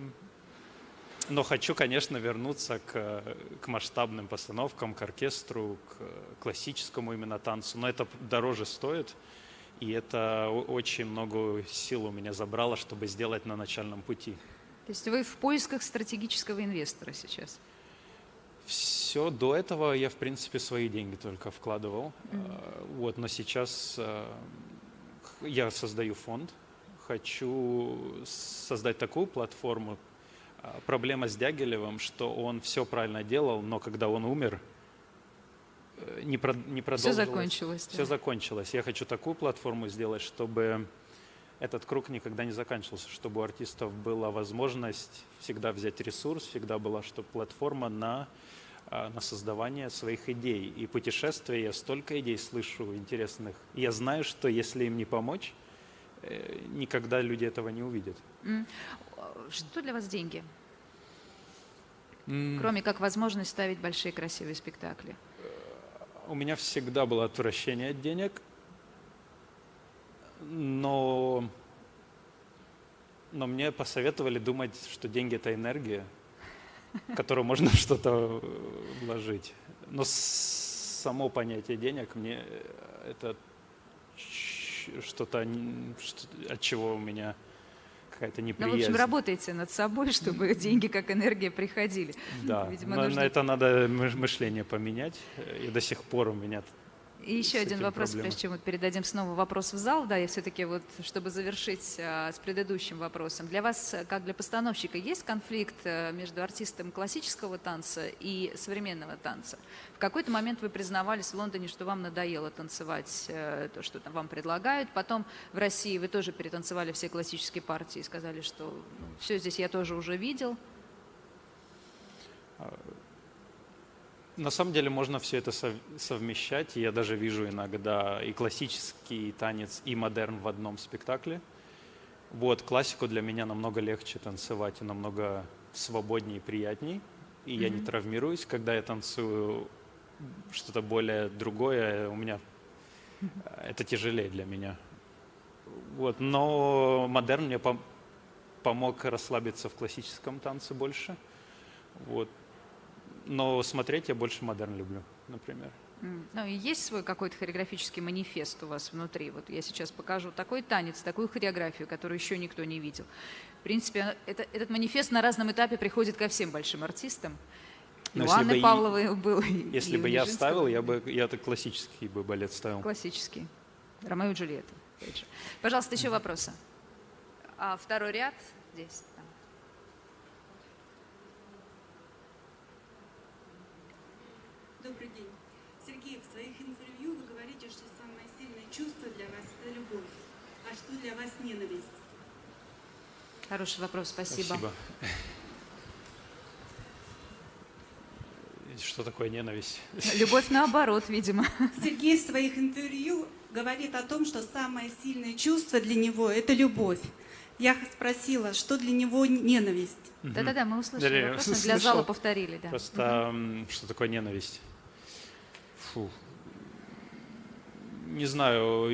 Но хочу, конечно, вернуться к масштабным постановкам, к оркестру, к классическому именно танцу. Но это дороже стоит, и это очень много сил у меня забрало, чтобы сделать на начальном пути. То есть вы в поисках стратегического инвестора сейчас? Все до этого я, в принципе, свои деньги только вкладывал. Вот, но сейчас я создаю фонд, хочу создать такую платформу. Проблема с Дягилевым, что он все правильно делал, но когда он умер, не продолжилось. Все закончилось. Все закончилось. Я хочу такую платформу сделать, чтобы этот круг никогда не заканчивался, чтобы у артистов была возможность всегда взять ресурс, всегда была платформа на создавание своих идей. И путешествия, я столько идей слышу интересных. И я знаю, что если им не помочь, никогда люди этого не увидят. Что для вас деньги? Кроме как возможность ставить большие красивые спектакли. У меня всегда было отвращение от денег, но мне посоветовали думать, что деньги – это энергия, которую можно в что-то вложить. Но само понятие денег мне это что-то, от чего у меня какая-то Ну, в неприязнь. общем, работаете над собой, чтобы деньги как энергия приходили. Да, Видимо, на нужно... это надо мышление поменять, и до сих пор у меня И еще с один этим вопрос, проблема. прежде чем мы передадим снова вопрос в зал, да, и все-таки вот, чтобы завершить с предыдущим вопросом. Для вас, как для постановщика, есть конфликт между артистом классического танца и современного танца? В какой-то момент вы признавались в Лондоне, что вам надоело танцевать то, что там вам предлагают. Потом в России вы тоже перетанцевали все классические партии и сказали, что все здесь я тоже уже видел. На самом деле можно все это совмещать. Я даже вижу иногда и классический танец, и модерн в одном спектакле. Вот, классику для меня намного легче танцевать и намного свободнее и приятней. И я не травмируюсь, когда я танцую что-то более другое. У меня это тяжелее для меня. Вот, но модерн мне помог расслабиться в классическом танце больше. Вот. Но смотреть я больше модерн люблю, например. Ну, и есть свой какой-то хореографический манифест у вас внутри? Вот я сейчас покажу такой танец, такую хореографию, которую еще никто не видел. В принципе, этот манифест на разном этапе приходит ко всем большим артистам. И Но у если Анны бы Павловой был. Если и бы у я Нижинского. ставил, я так классический бы балет ставил. Классический. Ромео и Джульетта. Опять же. Пожалуйста, еще вопросы. Второй ряд здесь. Там. Добрый день. Сергей, в своих интервью вы говорите, что самое сильное чувство для вас – это любовь. А что для вас ненависть? Хороший вопрос, спасибо. Что такое ненависть? Любовь наоборот, видимо. Сергей в своих интервью говорит о том, что самое сильное чувство для него – это любовь. Я спросила, что для него ненависть? Да-да-да, мы услышали Да, вопрос, мы для слышал. зала повторили. Да. Просто что такое ненависть? Фу. Не знаю,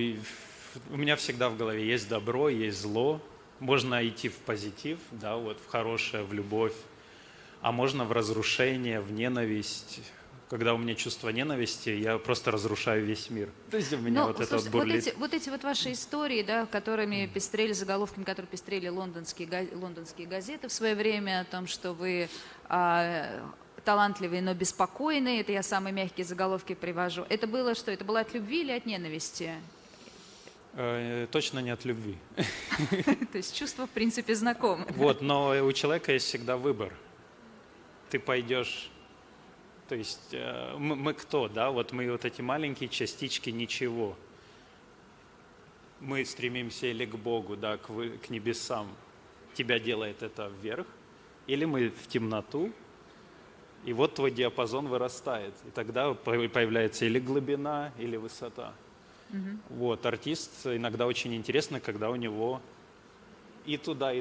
у меня всегда в голове есть добро, есть зло. Можно идти в позитив, да, вот в хорошее, в любовь, а можно в разрушение, в ненависть. Когда у меня чувство ненависти, я просто разрушаю весь мир. То есть у меня вот это вот слушайте, бурлит. вот эти вот ваши истории, да, которыми пестрели, заголовками, которые пестрели лондонские газеты в свое время, о том, что вы талантливые, но беспокойные, это я самые мягкие заголовки привожу. Это было что? Это было от любви или от ненависти? Точно не от любви. То есть чувства, в принципе, знакомы. Вот, но у человека есть всегда выбор. Ты пойдешь... То есть мы кто, да? Вот мы вот эти маленькие частички ничего. Мы стремимся или к Богу, да, к небесам. Тебя делает это вверх. Или мы в темноту, и вот твой диапазон вырастает. И тогда появляется или глубина, или высота. Вот, артист иногда очень интересно, когда у него и туда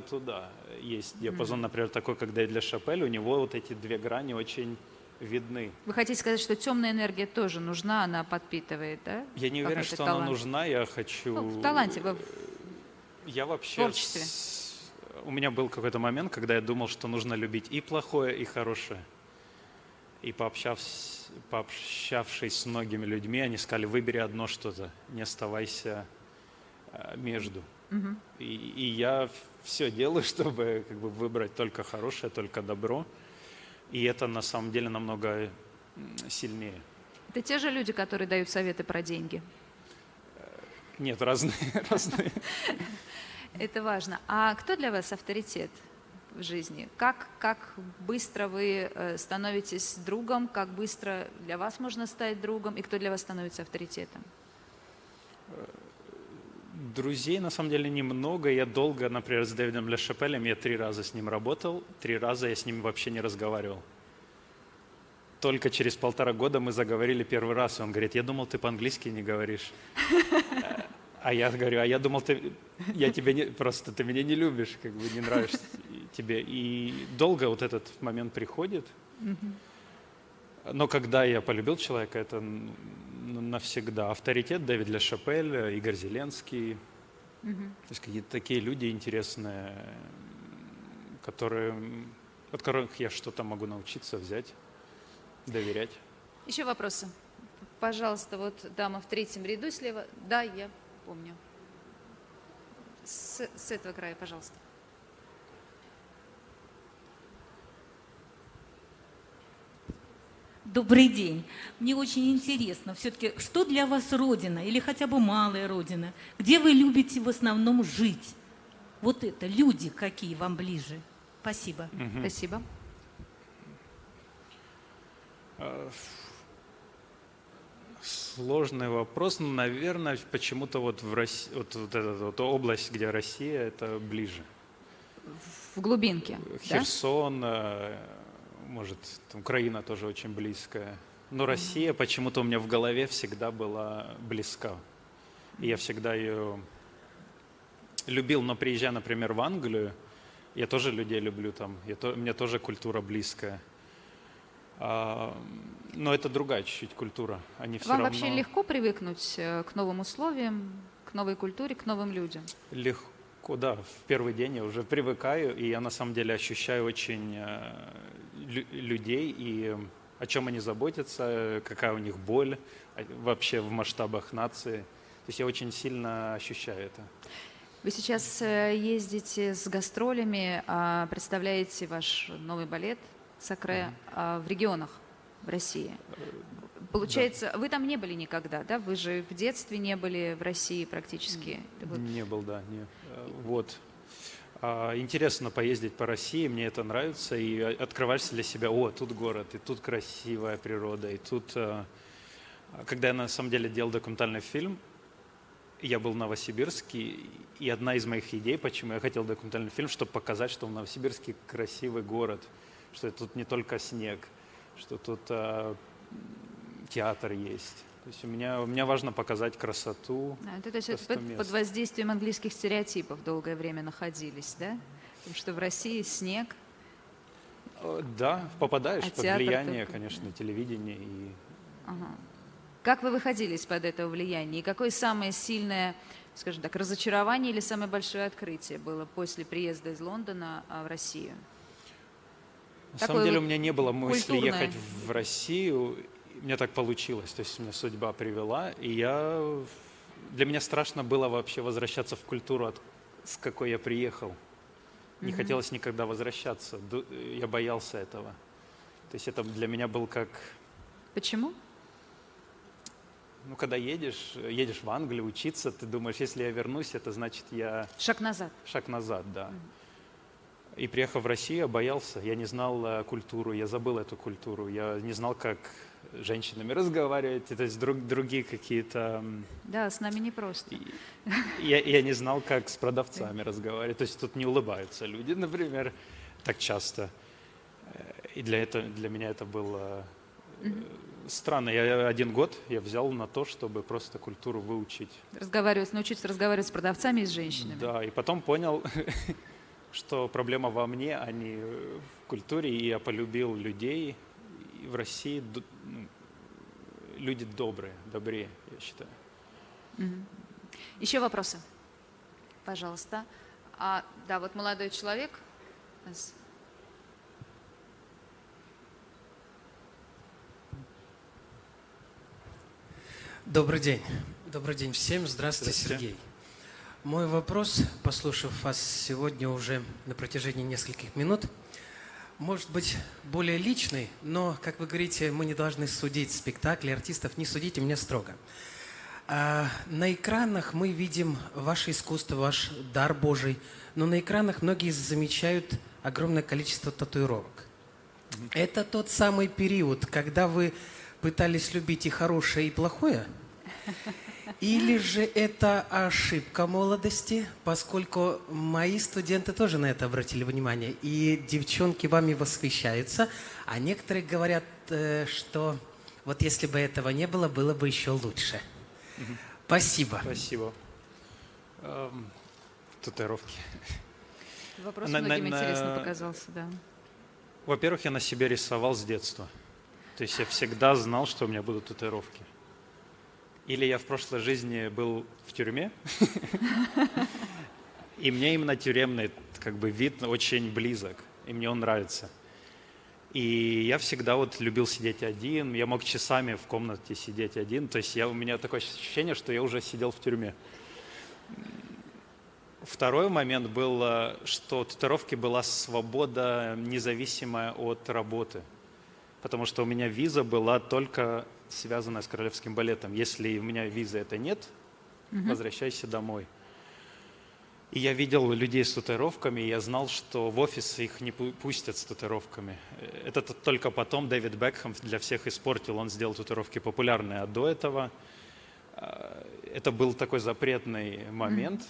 есть диапазон, например, такой, когда для Шапель, у него вот эти две грани очень видны. Вы хотите сказать, что темная энергия тоже нужна, она подпитывает, да? Я не уверен, какой-то что талант? она нужна, я хочу... Ну, в таланте, Я вообще творчестве. у меня был какой-то момент, когда я думал, что нужно любить и плохое, и хорошее. И пообщавшись с многими людьми, они сказали, выбери одно что-то, не оставайся между. И я все делаю, чтобы как бы выбрать только хорошее, только добро. И это на самом деле намного сильнее. Это те же люди, которые дают советы про деньги. Нет, разные. Это важно. А кто для вас авторитет в жизни? Как быстро вы становитесь другом? Как быстро для вас можно стать другом? И кто для вас становится авторитетом? Друзей, на самом деле, немного. Я долго, например, с Дэвидом Ле Шапелем, я 3 раза с ним работал, 3 раза я с ним вообще не разговаривал. Только через 1,5 года мы заговорили первый раз, и он говорит, я думал, ты по-английски не говоришь. А я говорю, а я думал, ты меня не любишь, как бы не нравишься тебе. И долго вот этот момент приходит. Но когда я полюбил человека, это навсегда. Авторитет Дэвид Ле Шапель, Игорь Зеленский. То есть какие-то такие люди интересные, от которых я что-то могу научиться, взять, доверять. Еще вопросы? Пожалуйста, вот дама в 3-м ряду слева. Да, я помню. С этого края, пожалуйста. Добрый день. Мне очень интересно, все-таки, что для вас Родина или хотя бы малая Родина? Где вы любите в основном жить? Вот это, люди какие вам ближе? Спасибо. Спасибо. Сложный вопрос, но, наверное, почему-то вот в России, вот эта вот область, где Россия, это ближе. В глубинке, да? Херсон, может, Украина тоже очень близкая. Но Россия почему-то у меня в голове всегда была близка. И я всегда ее любил, но приезжая, например, в Англию, я тоже людей люблю там, у меня тоже культура близкая. Но это другая чуть-чуть культура. Они все Вам равно... вообще легко привыкнуть к новым условиям, к новой культуре, к новым людям? Легко, да. В первый день я уже привыкаю, и я на самом деле ощущаю очень людей, и о чем они заботятся, какая у них боль вообще в масштабах нации. То есть я очень сильно ощущаю это. Вы сейчас ездите с гастролями, представляете ваш новый балет «Сакре» в регионах в России. Получается, вы там не были никогда, да? Вы же в детстве не были в России практически. Не был, да. Не. Вот. Интересно поездить по России, мне это нравится, и открываешь для себя, тут город, и тут красивая природа, и тут... Когда я на самом деле делал документальный фильм, я был в Новосибирске, и одна из моих идей, почему я хотел документальный фильм, чтобы показать, что в Новосибирске красивый город, что тут не только снег, что тут театр есть. То есть у меня важно показать красоту. То есть под воздействием английских стереотипов долгое время находились, да? Потому что в России снег. Да, попадаешь под влияние, только... конечно, телевидения. И... Как вы выходили из-под этого влияния? И какое самое сильное, скажем так, разочарование или самое большое открытие было после приезда из Лондона в Россию? На самом деле у меня не было мысли ехать в Россию. Мне так получилось, то есть меня судьба привела, и для меня страшно было вообще возвращаться в культуру, с какой я приехал. Не хотелось никогда возвращаться, я боялся этого. То есть это для меня был как... Почему? Когда едешь в Англию учиться, ты думаешь, если я вернусь, это значит я... Шаг назад. Шаг назад, да. И приехав в Россию, я боялся, я не знал культуру, я забыл эту культуру, я не знал, как с женщинами разговаривать, то есть другие какие-то... Да, с нами непросто. Я не знал, как с продавцами разговаривать, то есть тут не улыбаются люди, например, так часто. И для меня это было странно. Я 1 год я взял на то, чтобы просто культуру выучить. Научиться разговаривать с продавцами и с женщинами. Да, и потом понял... что проблема во мне, а не в культуре, и я полюбил людей. И в России люди добрее, я считаю. Еще вопросы? Пожалуйста. Да, вот молодой человек. Добрый день. Добрый день всем. Здравствуйте, Сергей. Мой вопрос, послушав вас сегодня уже на протяжении нескольких минут, может быть более личный, но, как вы говорите, мы не должны судить спектакли, артистов, не судите меня строго. На экранах мы видим ваше искусство, ваш дар Божий, но на экранах многие замечают огромное количество татуировок. Это тот самый период, когда вы пытались любить и хорошее, и плохое? Или же это ошибка молодости, поскольку мои студенты тоже на это обратили внимание, и девчонки вами восхищаются, а некоторые говорят, что вот если бы этого не было, было бы еще лучше. Спасибо. Спасибо. Татуировки. Вопрос многим интересно показался, да. Во-первых, я на себе рисовал с детства. То есть я всегда знал, что у меня будут татуировки. Или я в прошлой жизни был в тюрьме, и мне именно тюремный вид очень близок, и мне он нравится. И я всегда вот любил сидеть один, я мог часами в комнате сидеть один, то есть у меня такое ощущение, что я уже сидел в тюрьме. Второй момент был, что татуировки была свобода, независимая от работы. Потому что у меня виза была только связанная с Королевским балетом. Если у меня визы это нет, возвращайся домой. И я видел людей с татуировками, и я знал, что в офис их не пустят с татуировками. Это только потом Дэвид Бекхэм для всех испортил, он сделал татуировки популярные. А до этого это был такой запретный момент.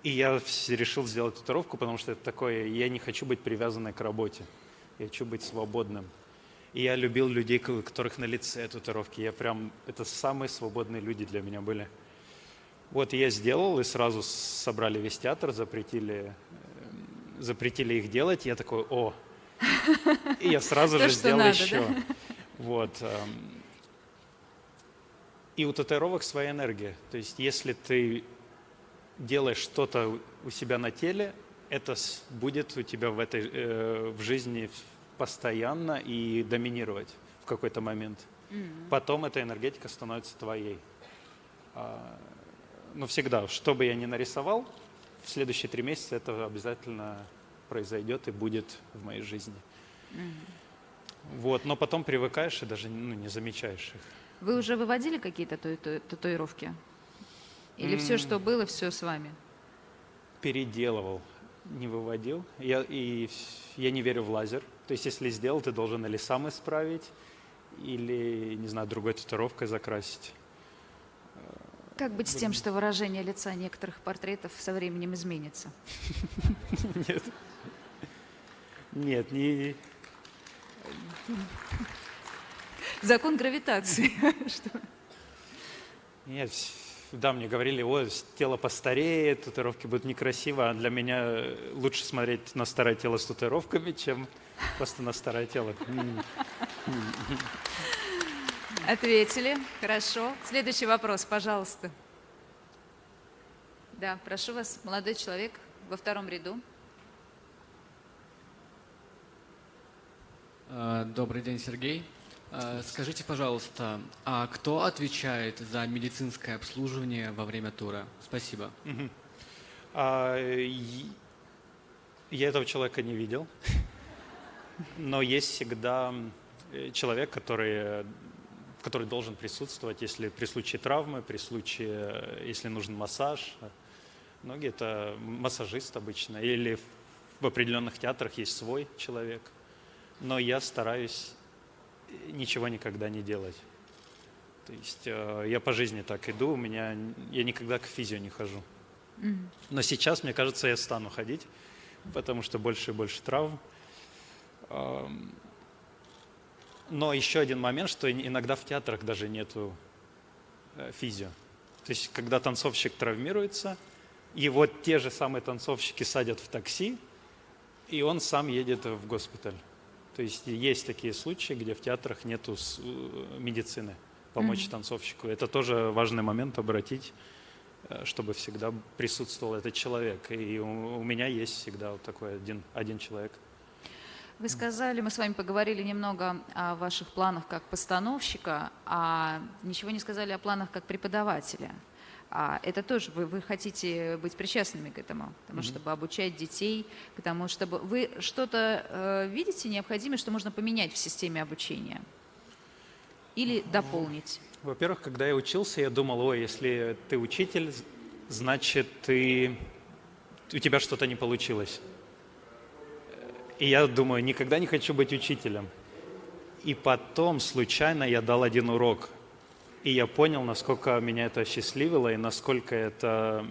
И я решил сделать татуировку, потому что это такое, я не хочу быть привязанной к работе. Я хочу быть свободным. И я любил людей, у которых на лице татуировки. Это самые свободные люди для меня были. Вот я сделал, и сразу собрали весь театр, запретили их делать. И я такой, И я сразу же сделал еще. Вот. И у татуировок своя энергия. То есть если ты делаешь что-то у себя на теле, это будет у тебя в жизни постоянно и доминировать в какой-то момент. Потом эта энергетика становится твоей. Но всегда, что бы я ни нарисовал, в следующие 3 месяца это обязательно произойдет и будет в моей жизни. Вот, но потом привыкаешь и даже не замечаешь их. Вы уже выводили какие-то татуировки? Или все, что было, все с вами? Переделывал, не выводил. Я не верю в лазер. То есть, если сделал, ты должен или сам исправить, или, не знаю, другой татуировкой закрасить. Как быть с тем, что выражение лица некоторых портретов со временем изменится? Нет, не... Закон гравитации. Нет, да, мне говорили, тело постареет, татуировки будут некрасиво, а для меня лучше смотреть на старое тело с татуировками, чем просто на старое тело. Ответили. Хорошо. Следующий вопрос, пожалуйста. Да, прошу вас, молодой человек, во 2-м ряду. Добрый день, Сергей. Скажите, пожалуйста, а кто отвечает за медицинское обслуживание во время тура? Спасибо. Я этого человека не видел, но есть всегда человек, который должен присутствовать, если при случае травмы, если нужен массаж. Многие это массажист обычно, или в определенных театрах есть свой человек. Но я стараюсь ничего никогда не делать. То есть я по жизни так иду, я никогда к физио не хожу. Но сейчас, мне кажется, я стану ходить, потому что больше и больше травм. Но еще один момент, что иногда в театрах даже нету физио. То есть когда танцовщик травмируется, его те же самые танцовщики садят в такси, и он сам едет в госпиталь. То есть есть такие случаи, где в театрах нету медицины, помочь танцовщику. Это тоже важный момент обратить чтобы всегда присутствовал этот человек. И у меня есть всегда вот такой один человек. Вы сказали, мы с вами поговорили немного о ваших планах как постановщика, а ничего не сказали о планах как преподавателя. А это тоже вы хотите быть причастными к этому, к тому, чтобы обучать детей, к тому, чтобы вы что-то видите необходимое, что можно поменять в системе обучения или дополнить? Во-первых, когда я учился, я думал, ой, если ты учитель, значит, у тебя что-то не получилось. И я думаю, никогда не хочу быть учителем. И потом случайно я дал один урок. И я понял, насколько меня это осчастливило, и насколько это...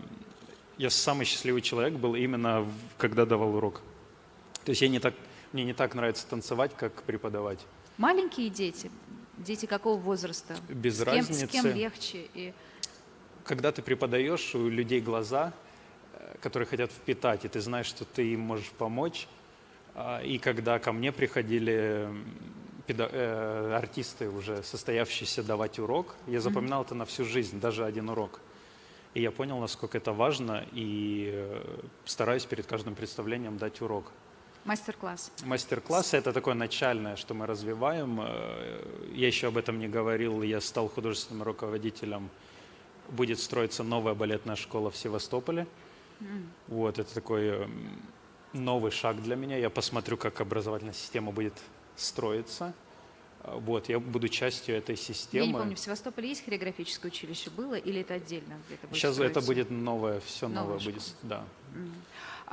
Я самый счастливый человек был именно, когда давал урок. То есть мне не так нравится танцевать, как преподавать. Маленькие дети? Дети какого возраста? Без разницы. С кем легче? Когда ты преподаешь, у людей глаза, которые хотят впитать, и ты знаешь, что ты им можешь помочь. И когда ко мне приходили артисты, уже состоявшиеся, давать урок, я запоминал это на всю жизнь, даже один урок. И я понял, насколько это важно, и стараюсь перед каждым представлением дать урок. Мастер-класс. Мастер-класс – это такое начальное, что мы развиваем. Я еще об этом не говорил, я стал художественным руководителем. Будет строиться новая балетная школа в Севастополе. Вот, это такой новый шаг для меня. Я посмотрю, как образовательная система будет строиться. Вот, я буду частью этой системы. Я не помню, в Севастополе есть хореографическое училище, было или это отдельно где-то будет Сейчас строиться? это будет новое, все новое будет, да.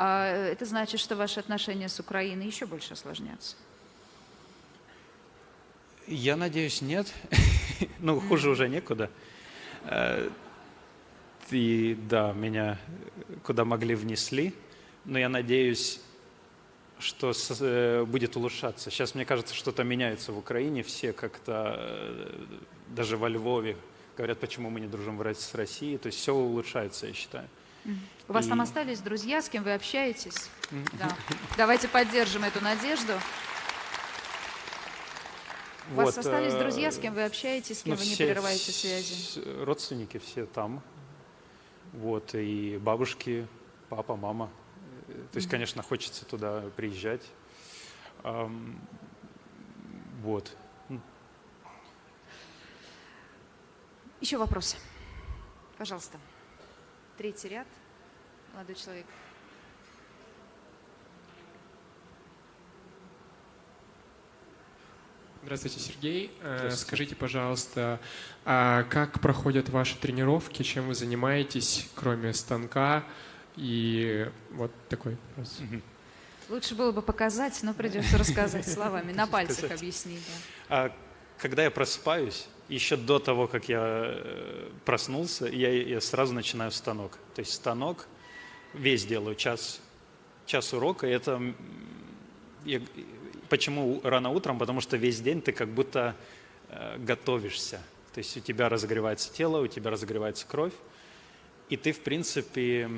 А это значит, что ваши отношения с Украиной еще больше осложнятся? Я надеюсь, нет. Ну, хуже уже некуда. И да, меня куда могли внесли, но я надеюсь, что будет улучшаться. Сейчас, мне кажется, что-то меняется в Украине, все как-то, даже во Львове, говорят, почему мы не дружим с Россией, то есть все улучшается, я считаю. У вас там остались друзья, с кем вы общаетесь? Да. Давайте поддержим эту надежду. У вас остались друзья, с кем вы общаетесь, с кем вы не прерываете связи? Родственники все там. Вот, и бабушки, папа, мама. То есть, конечно, хочется туда приезжать. Вот. Еще вопросы? Пожалуйста. Третий ряд. Молодой человек. Здравствуйте, Сергей. Скажите, пожалуйста, как проходят ваши тренировки, чем вы занимаетесь, кроме станка? И вот такой вопрос. Лучше было бы показать, но придется рассказать словами, на пальцах объяснить. Да. Когда я просыпаюсь, еще до того, как я проснулся, я сразу начинаю станок. То есть станок весь делаю, час урока. Это почему рано утром? Потому что весь день ты как будто готовишься. То есть у тебя разогревается тело, у тебя разогревается кровь. И ты, в принципе,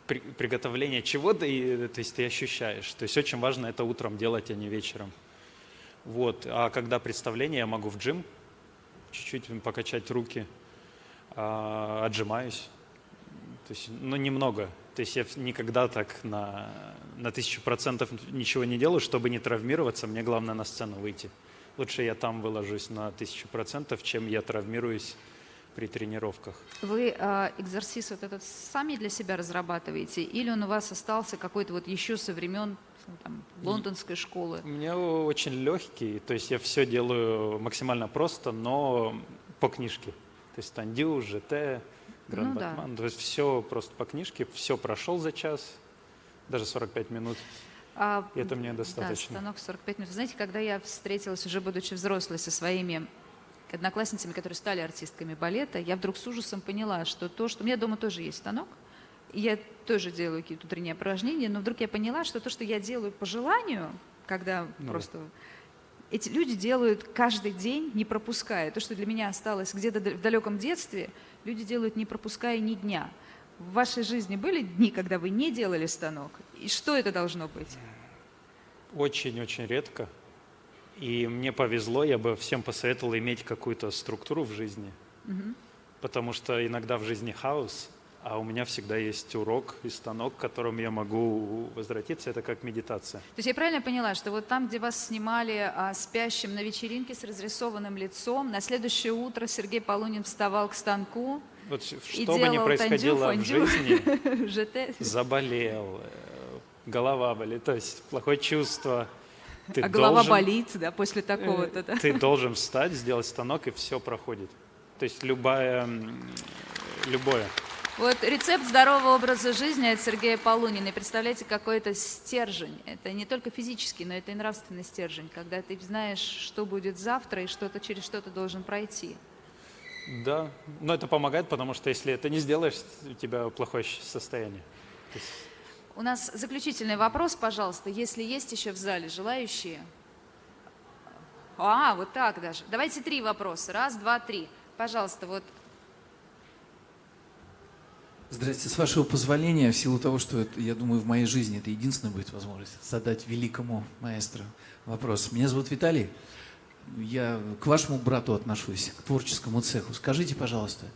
приготовление чего-то, то есть ты ощущаешь. То есть очень важно это утром делать, а не вечером. Вот. А когда представление, я могу в джим чуть-чуть покачать руки, отжимаюсь. То есть, ну, немного. То есть я никогда так на 1000% ничего не делаю, чтобы не травмироваться. Мне главное на сцену выйти. Лучше я там выложусь на 1000%, чем я травмируюсь при тренировках. Вы экзерсис вот этот сами для себя разрабатываете, или он у вас остался какой-то вот еще со времен лондонской школы? У меня очень легкий, то есть я все делаю максимально просто, но по книжке. То есть тандю, ЖТ, Гранд Батман, да. То есть все просто по книжке, все прошел за час, даже 45 минут. И это мне достаточно. Да, станок 45 минут. Знаете, когда я встретилась, уже будучи взрослой, со своими одноклассницами, которые стали артистками балета, я вдруг с ужасом поняла, что у меня дома тоже есть станок, и я тоже делаю какие-то утренние упражнения, но вдруг я поняла, что то, что я делаю по желанию, когда просто эти люди делают каждый день, не пропуская. То, что для меня осталось где-то в далеком детстве, люди делают, не пропуская ни дня. В вашей жизни были дни, когда вы не делали станок? И что это должно быть? Очень-очень редко. И мне повезло, я бы всем посоветовал иметь какую-то структуру в жизни. потому что иногда в жизни хаос, а у меня всегда есть урок и станок, к которому я могу возвратиться. Это как медитация. То есть я правильно поняла, что вот там, где вас снимали спящим на вечеринке с разрисованным лицом, на следующее утро Сергей Полунин вставал к станку Вот и что бы ни делал происходило в тандю-фондю. жизни, ЖТ. заболел, голова болит, то есть плохое чувство. Ты А голова должен- болит, да, после такого-то, да? Ты должен встать, сделать станок, и все проходит. То есть любое. Вот рецепт здорового образа жизни от Сергея Полунина. И представляете, какой это стержень. Это не только физический, но это и нравственный стержень, когда ты знаешь, что будет завтра и что-то через что ты должен пройти. Да, но это помогает, потому что если это не сделаешь, у тебя плохое состояние. То есть У нас заключительный вопрос, пожалуйста, если есть еще в зале желающие. Вот так даже. Давайте 3 вопроса. 1, 2, 3. Пожалуйста, вот. Здрасте, с вашего позволения, в силу того, что я думаю, в моей жизни это единственная будет возможность задать великому маэстро вопрос. Меня зовут Виталий, я к вашему брату отношусь, к творческому цеху. Скажите, пожалуйста,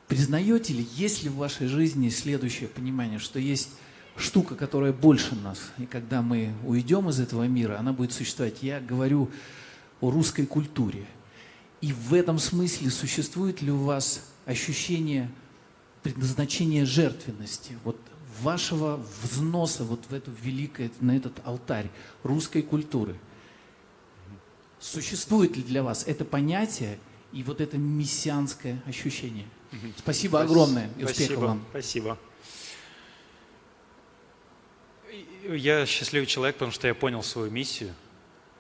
признаете ли, есть ли в вашей жизни следующее понимание, что есть штука, которая больше нас, и когда мы уйдем из этого мира, она будет существовать? Я говорю о русской культуре. И в этом смысле существует ли у вас ощущение предназначения жертвенности, вот вашего взноса вот в эту великое, на этот алтарь русской культуры? Существует ли для вас это понятие и вот это мессианское ощущение? Спасибо огромное и успехов вам. Спасибо. Я счастливый человек, потому что я понял свою миссию.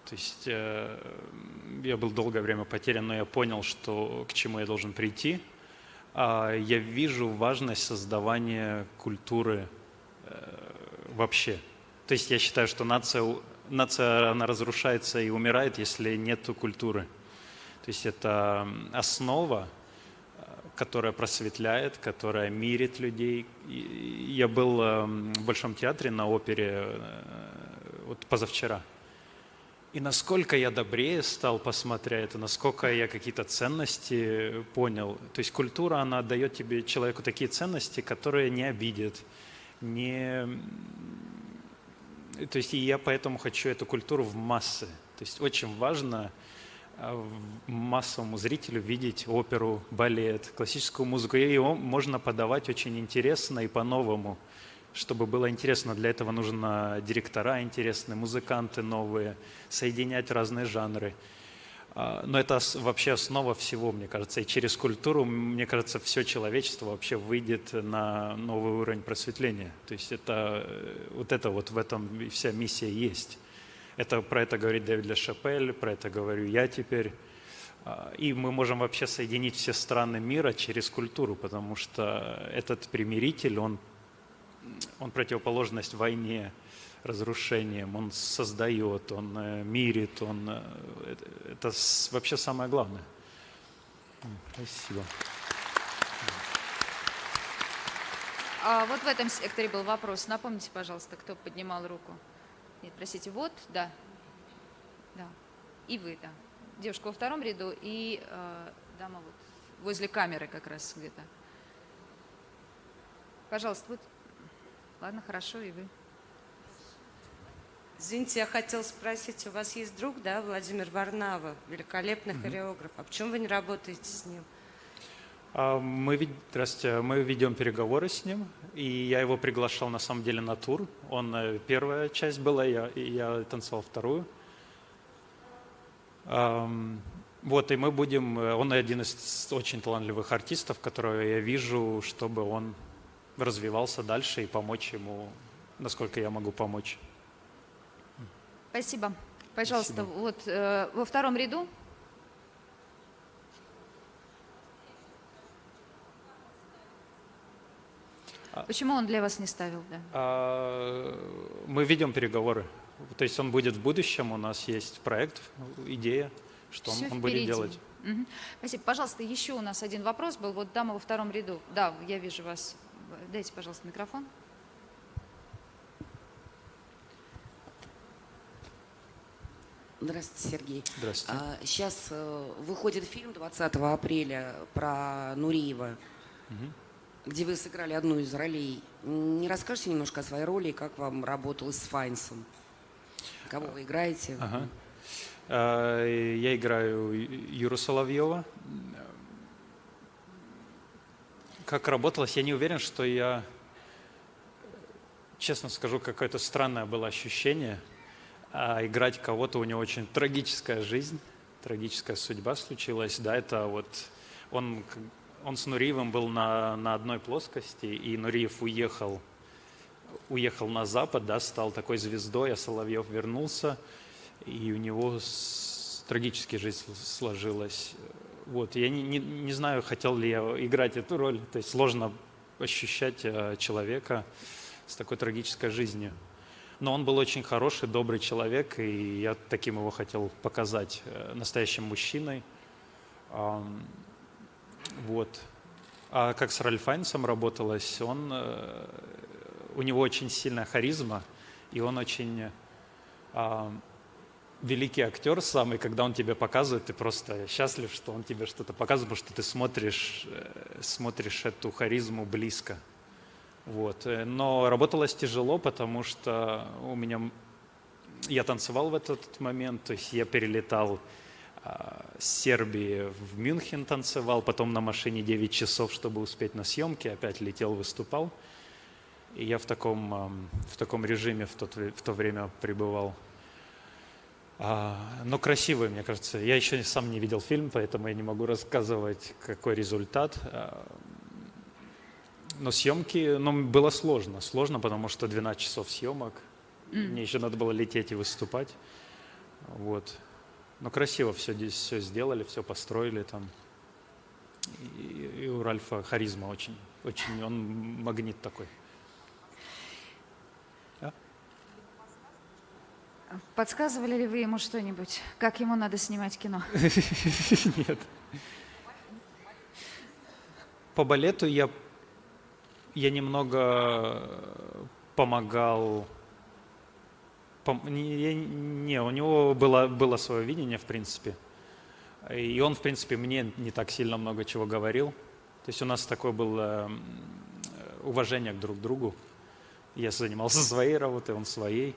То есть я был долгое время потерян, но я понял, что, к чему я должен прийти. Я вижу важность создавания культуры вообще. То есть я считаю, что нация она разрушается и умирает, если нет культуры. То есть это основа, которая просветляет, которая мирит людей. Я был в Большом театре на опере вот позавчера. И насколько я добрее стал, посмотря это, насколько я какие-то ценности понял. То есть культура, она дает тебе, человеку, такие ценности, которые не обидят. То есть и я поэтому хочу эту культуру в массы. То есть очень важно массовому зрителю видеть оперу, балет, классическую музыку. И ее можно подавать очень интересно и по-новому. Чтобы было интересно, для этого нужно директора интересные, музыканты новые, соединять разные жанры. Но это вообще основа всего, мне кажется. И через культуру, мне кажется, все человечество вообще выйдет на новый уровень просветления. То есть вот в этом вся миссия есть. Про это говорит Дэвид Ля Шапель, про это говорю я теперь. И мы можем вообще соединить все страны мира через культуру, потому что этот примиритель, он противоположность войне, разрушениям, он создает, он мирит, это вообще самое главное. Спасибо. Вот в этом секторе был вопрос. Напомните, пожалуйста, кто поднимал руку. Нет, простите, вот, да. Да. И вы, да. Девушка во втором ряду и дама вот возле камеры как раз где-то. Пожалуйста, вот. Ладно, хорошо, и вы. Извините, я хотела спросить, у вас есть друг, да, Владимир Варнава, великолепный хореограф. А почему вы не работаете с ним? Здравствуйте, мы ведем переговоры с ним, и я его приглашал на самом деле на тур. Первая часть была, я танцевал вторую. Вот, и мы будем, он один из очень талантливых артистов, которого я вижу, чтобы он развивался дальше и помочь ему, насколько я могу помочь. Спасибо. Пожалуйста, Спасибо. вот во втором ряду. Почему он для вас не ставил? Да? Мы ведем переговоры. То есть он будет в будущем, у нас есть проект, идея, что он будет делать. Угу. Спасибо. Пожалуйста, еще у нас один вопрос был. Вот дама во втором ряду. Да, я вижу вас. Дайте, пожалуйста, микрофон. Здравствуйте, Сергей. Здравствуйте. Сейчас выходит фильм 20 апреля про Нуриева, где вы сыграли одну из ролей. Не расскажете немножко о своей роли и как вам работалось с Файнсом? Кого вы играете? Ага. Я играю Юру Соловьева. Как работалось, я не уверен, что я, честно скажу, какое-то странное было ощущение. Играть кого-то, у него очень трагическая жизнь, трагическая судьба случилась. Да, это вот он с Нуриевым был на одной плоскости, и Нуриев уехал на Запад, да, стал такой звездой, а Соловьев вернулся, и у него трагически жизнь сложилась. Вот. Я не знаю, хотел ли я играть эту роль, то есть сложно ощущать человека с такой трагической жизнью. Но он был очень хороший, добрый человек, и я таким его хотел показать, настоящим мужчиной. Вот. А как с Ральф Файнсом работалось, у него очень сильная харизма, и он очень великий актер сам, и когда он тебе показывает, ты просто счастлив, что он тебе что-то показывает, потому что ты смотришь эту харизму близко. Вот. Но работалось тяжело, потому что я танцевал в этот момент, то есть я перелетал с Сербии в Мюнхен, танцевал, потом на машине 9 часов, чтобы успеть на съемки, опять летел, выступал. И я в таком режиме в то время пребывал. Но красивый, мне кажется. Я еще сам не видел фильм, поэтому я не могу рассказывать, какой результат. Но съемки, было сложно. Сложно, потому что 12 часов съемок. Мне еще надо было лететь и выступать. Вот. Но красиво все сделали, все построили там. И у Ральфа харизма очень, он магнит такой. Подсказывали ли вы ему что-нибудь? Как ему надо снимать кино? Нет. По балету я немного помогал. Не, у него было свое видение, в принципе. И он, в принципе, мне не так сильно много чего говорил. То есть у нас такое было уважение друг к другу. Я занимался своей работой, он своей.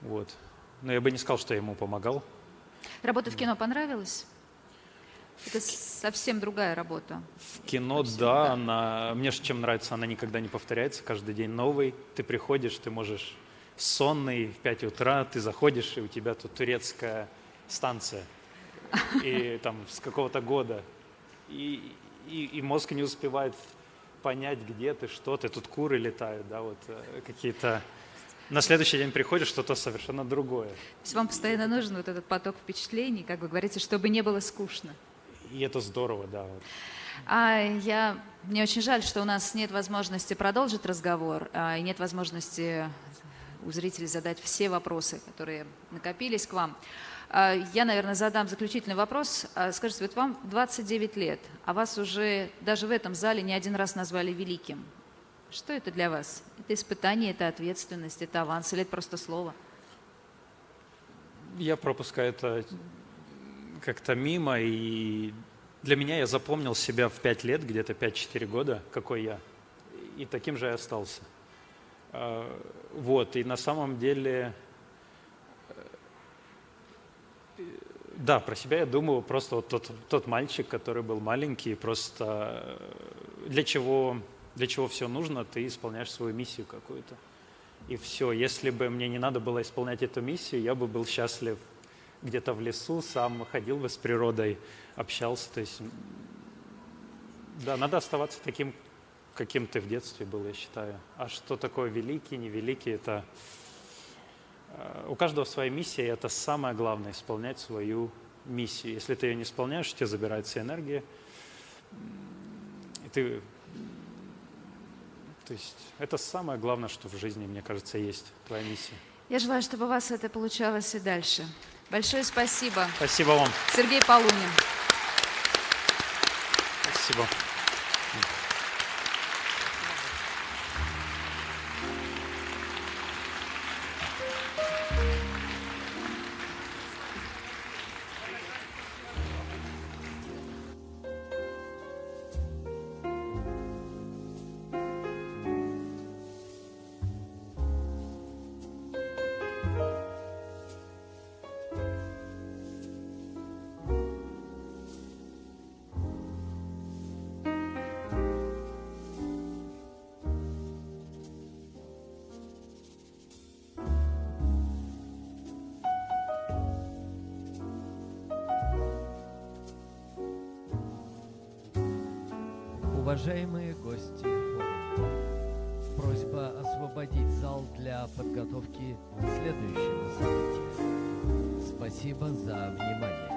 Вот. Но я бы не сказал, что я ему помогал. Работа в кино понравилась? Это совсем другая работа. В кино, да. Мне же чем нравится, она никогда не повторяется, каждый день новый. Ты приходишь, ты можешь сонный, в 5 утра, ты заходишь, и у тебя тут турецкая станция. И там с какого-то года. И мозг не успевает понять, где ты, что ты. Тут куры летают, да, вот какие-то... На следующий день приходишь, что-то совершенно другое. То есть вам постоянно нужен вот этот поток впечатлений, как вы говорите, чтобы не было скучно. И это здорово, да. Мне очень жаль, что у нас нет возможности продолжить разговор, и нет возможности у зрителей задать все вопросы, которые накопились к вам. Я, наверное, задам заключительный вопрос. Скажите, вот вам 29 лет, а вас уже даже в этом зале не один раз назвали великим. Что это для вас? Это испытание, это ответственность, это аванс или это просто слово? Я пропускаю это как-то мимо, и для меня я запомнил себя в 5 лет, где-то 5-4 года, какой я, и таким же я остался. Вот, и на самом деле, да, про себя я думаю, просто вот тот мальчик, который был маленький, просто для чего все нужно, ты исполняешь свою миссию какую-то. И все. Если бы мне не надо было исполнять эту миссию, я бы был счастлив где-то в лесу, сам ходил бы с природой, общался. То есть, да, надо оставаться таким, каким ты в детстве был, я считаю. А что такое великий, невеликий, это... У каждого своя миссия, и это самое главное, исполнять свою миссию. Если ты ее не исполняешь, у тебя забирается энергия, и ты... То есть это самое главное, что в жизни, мне кажется, есть, твоя миссия. Я желаю, чтобы у вас это получалось и дальше. Большое спасибо. Спасибо вам. Сергей Полунин. Спасибо. Уважаемые гости форума, просьба освободить зал для подготовки следующего события. Спасибо за внимание.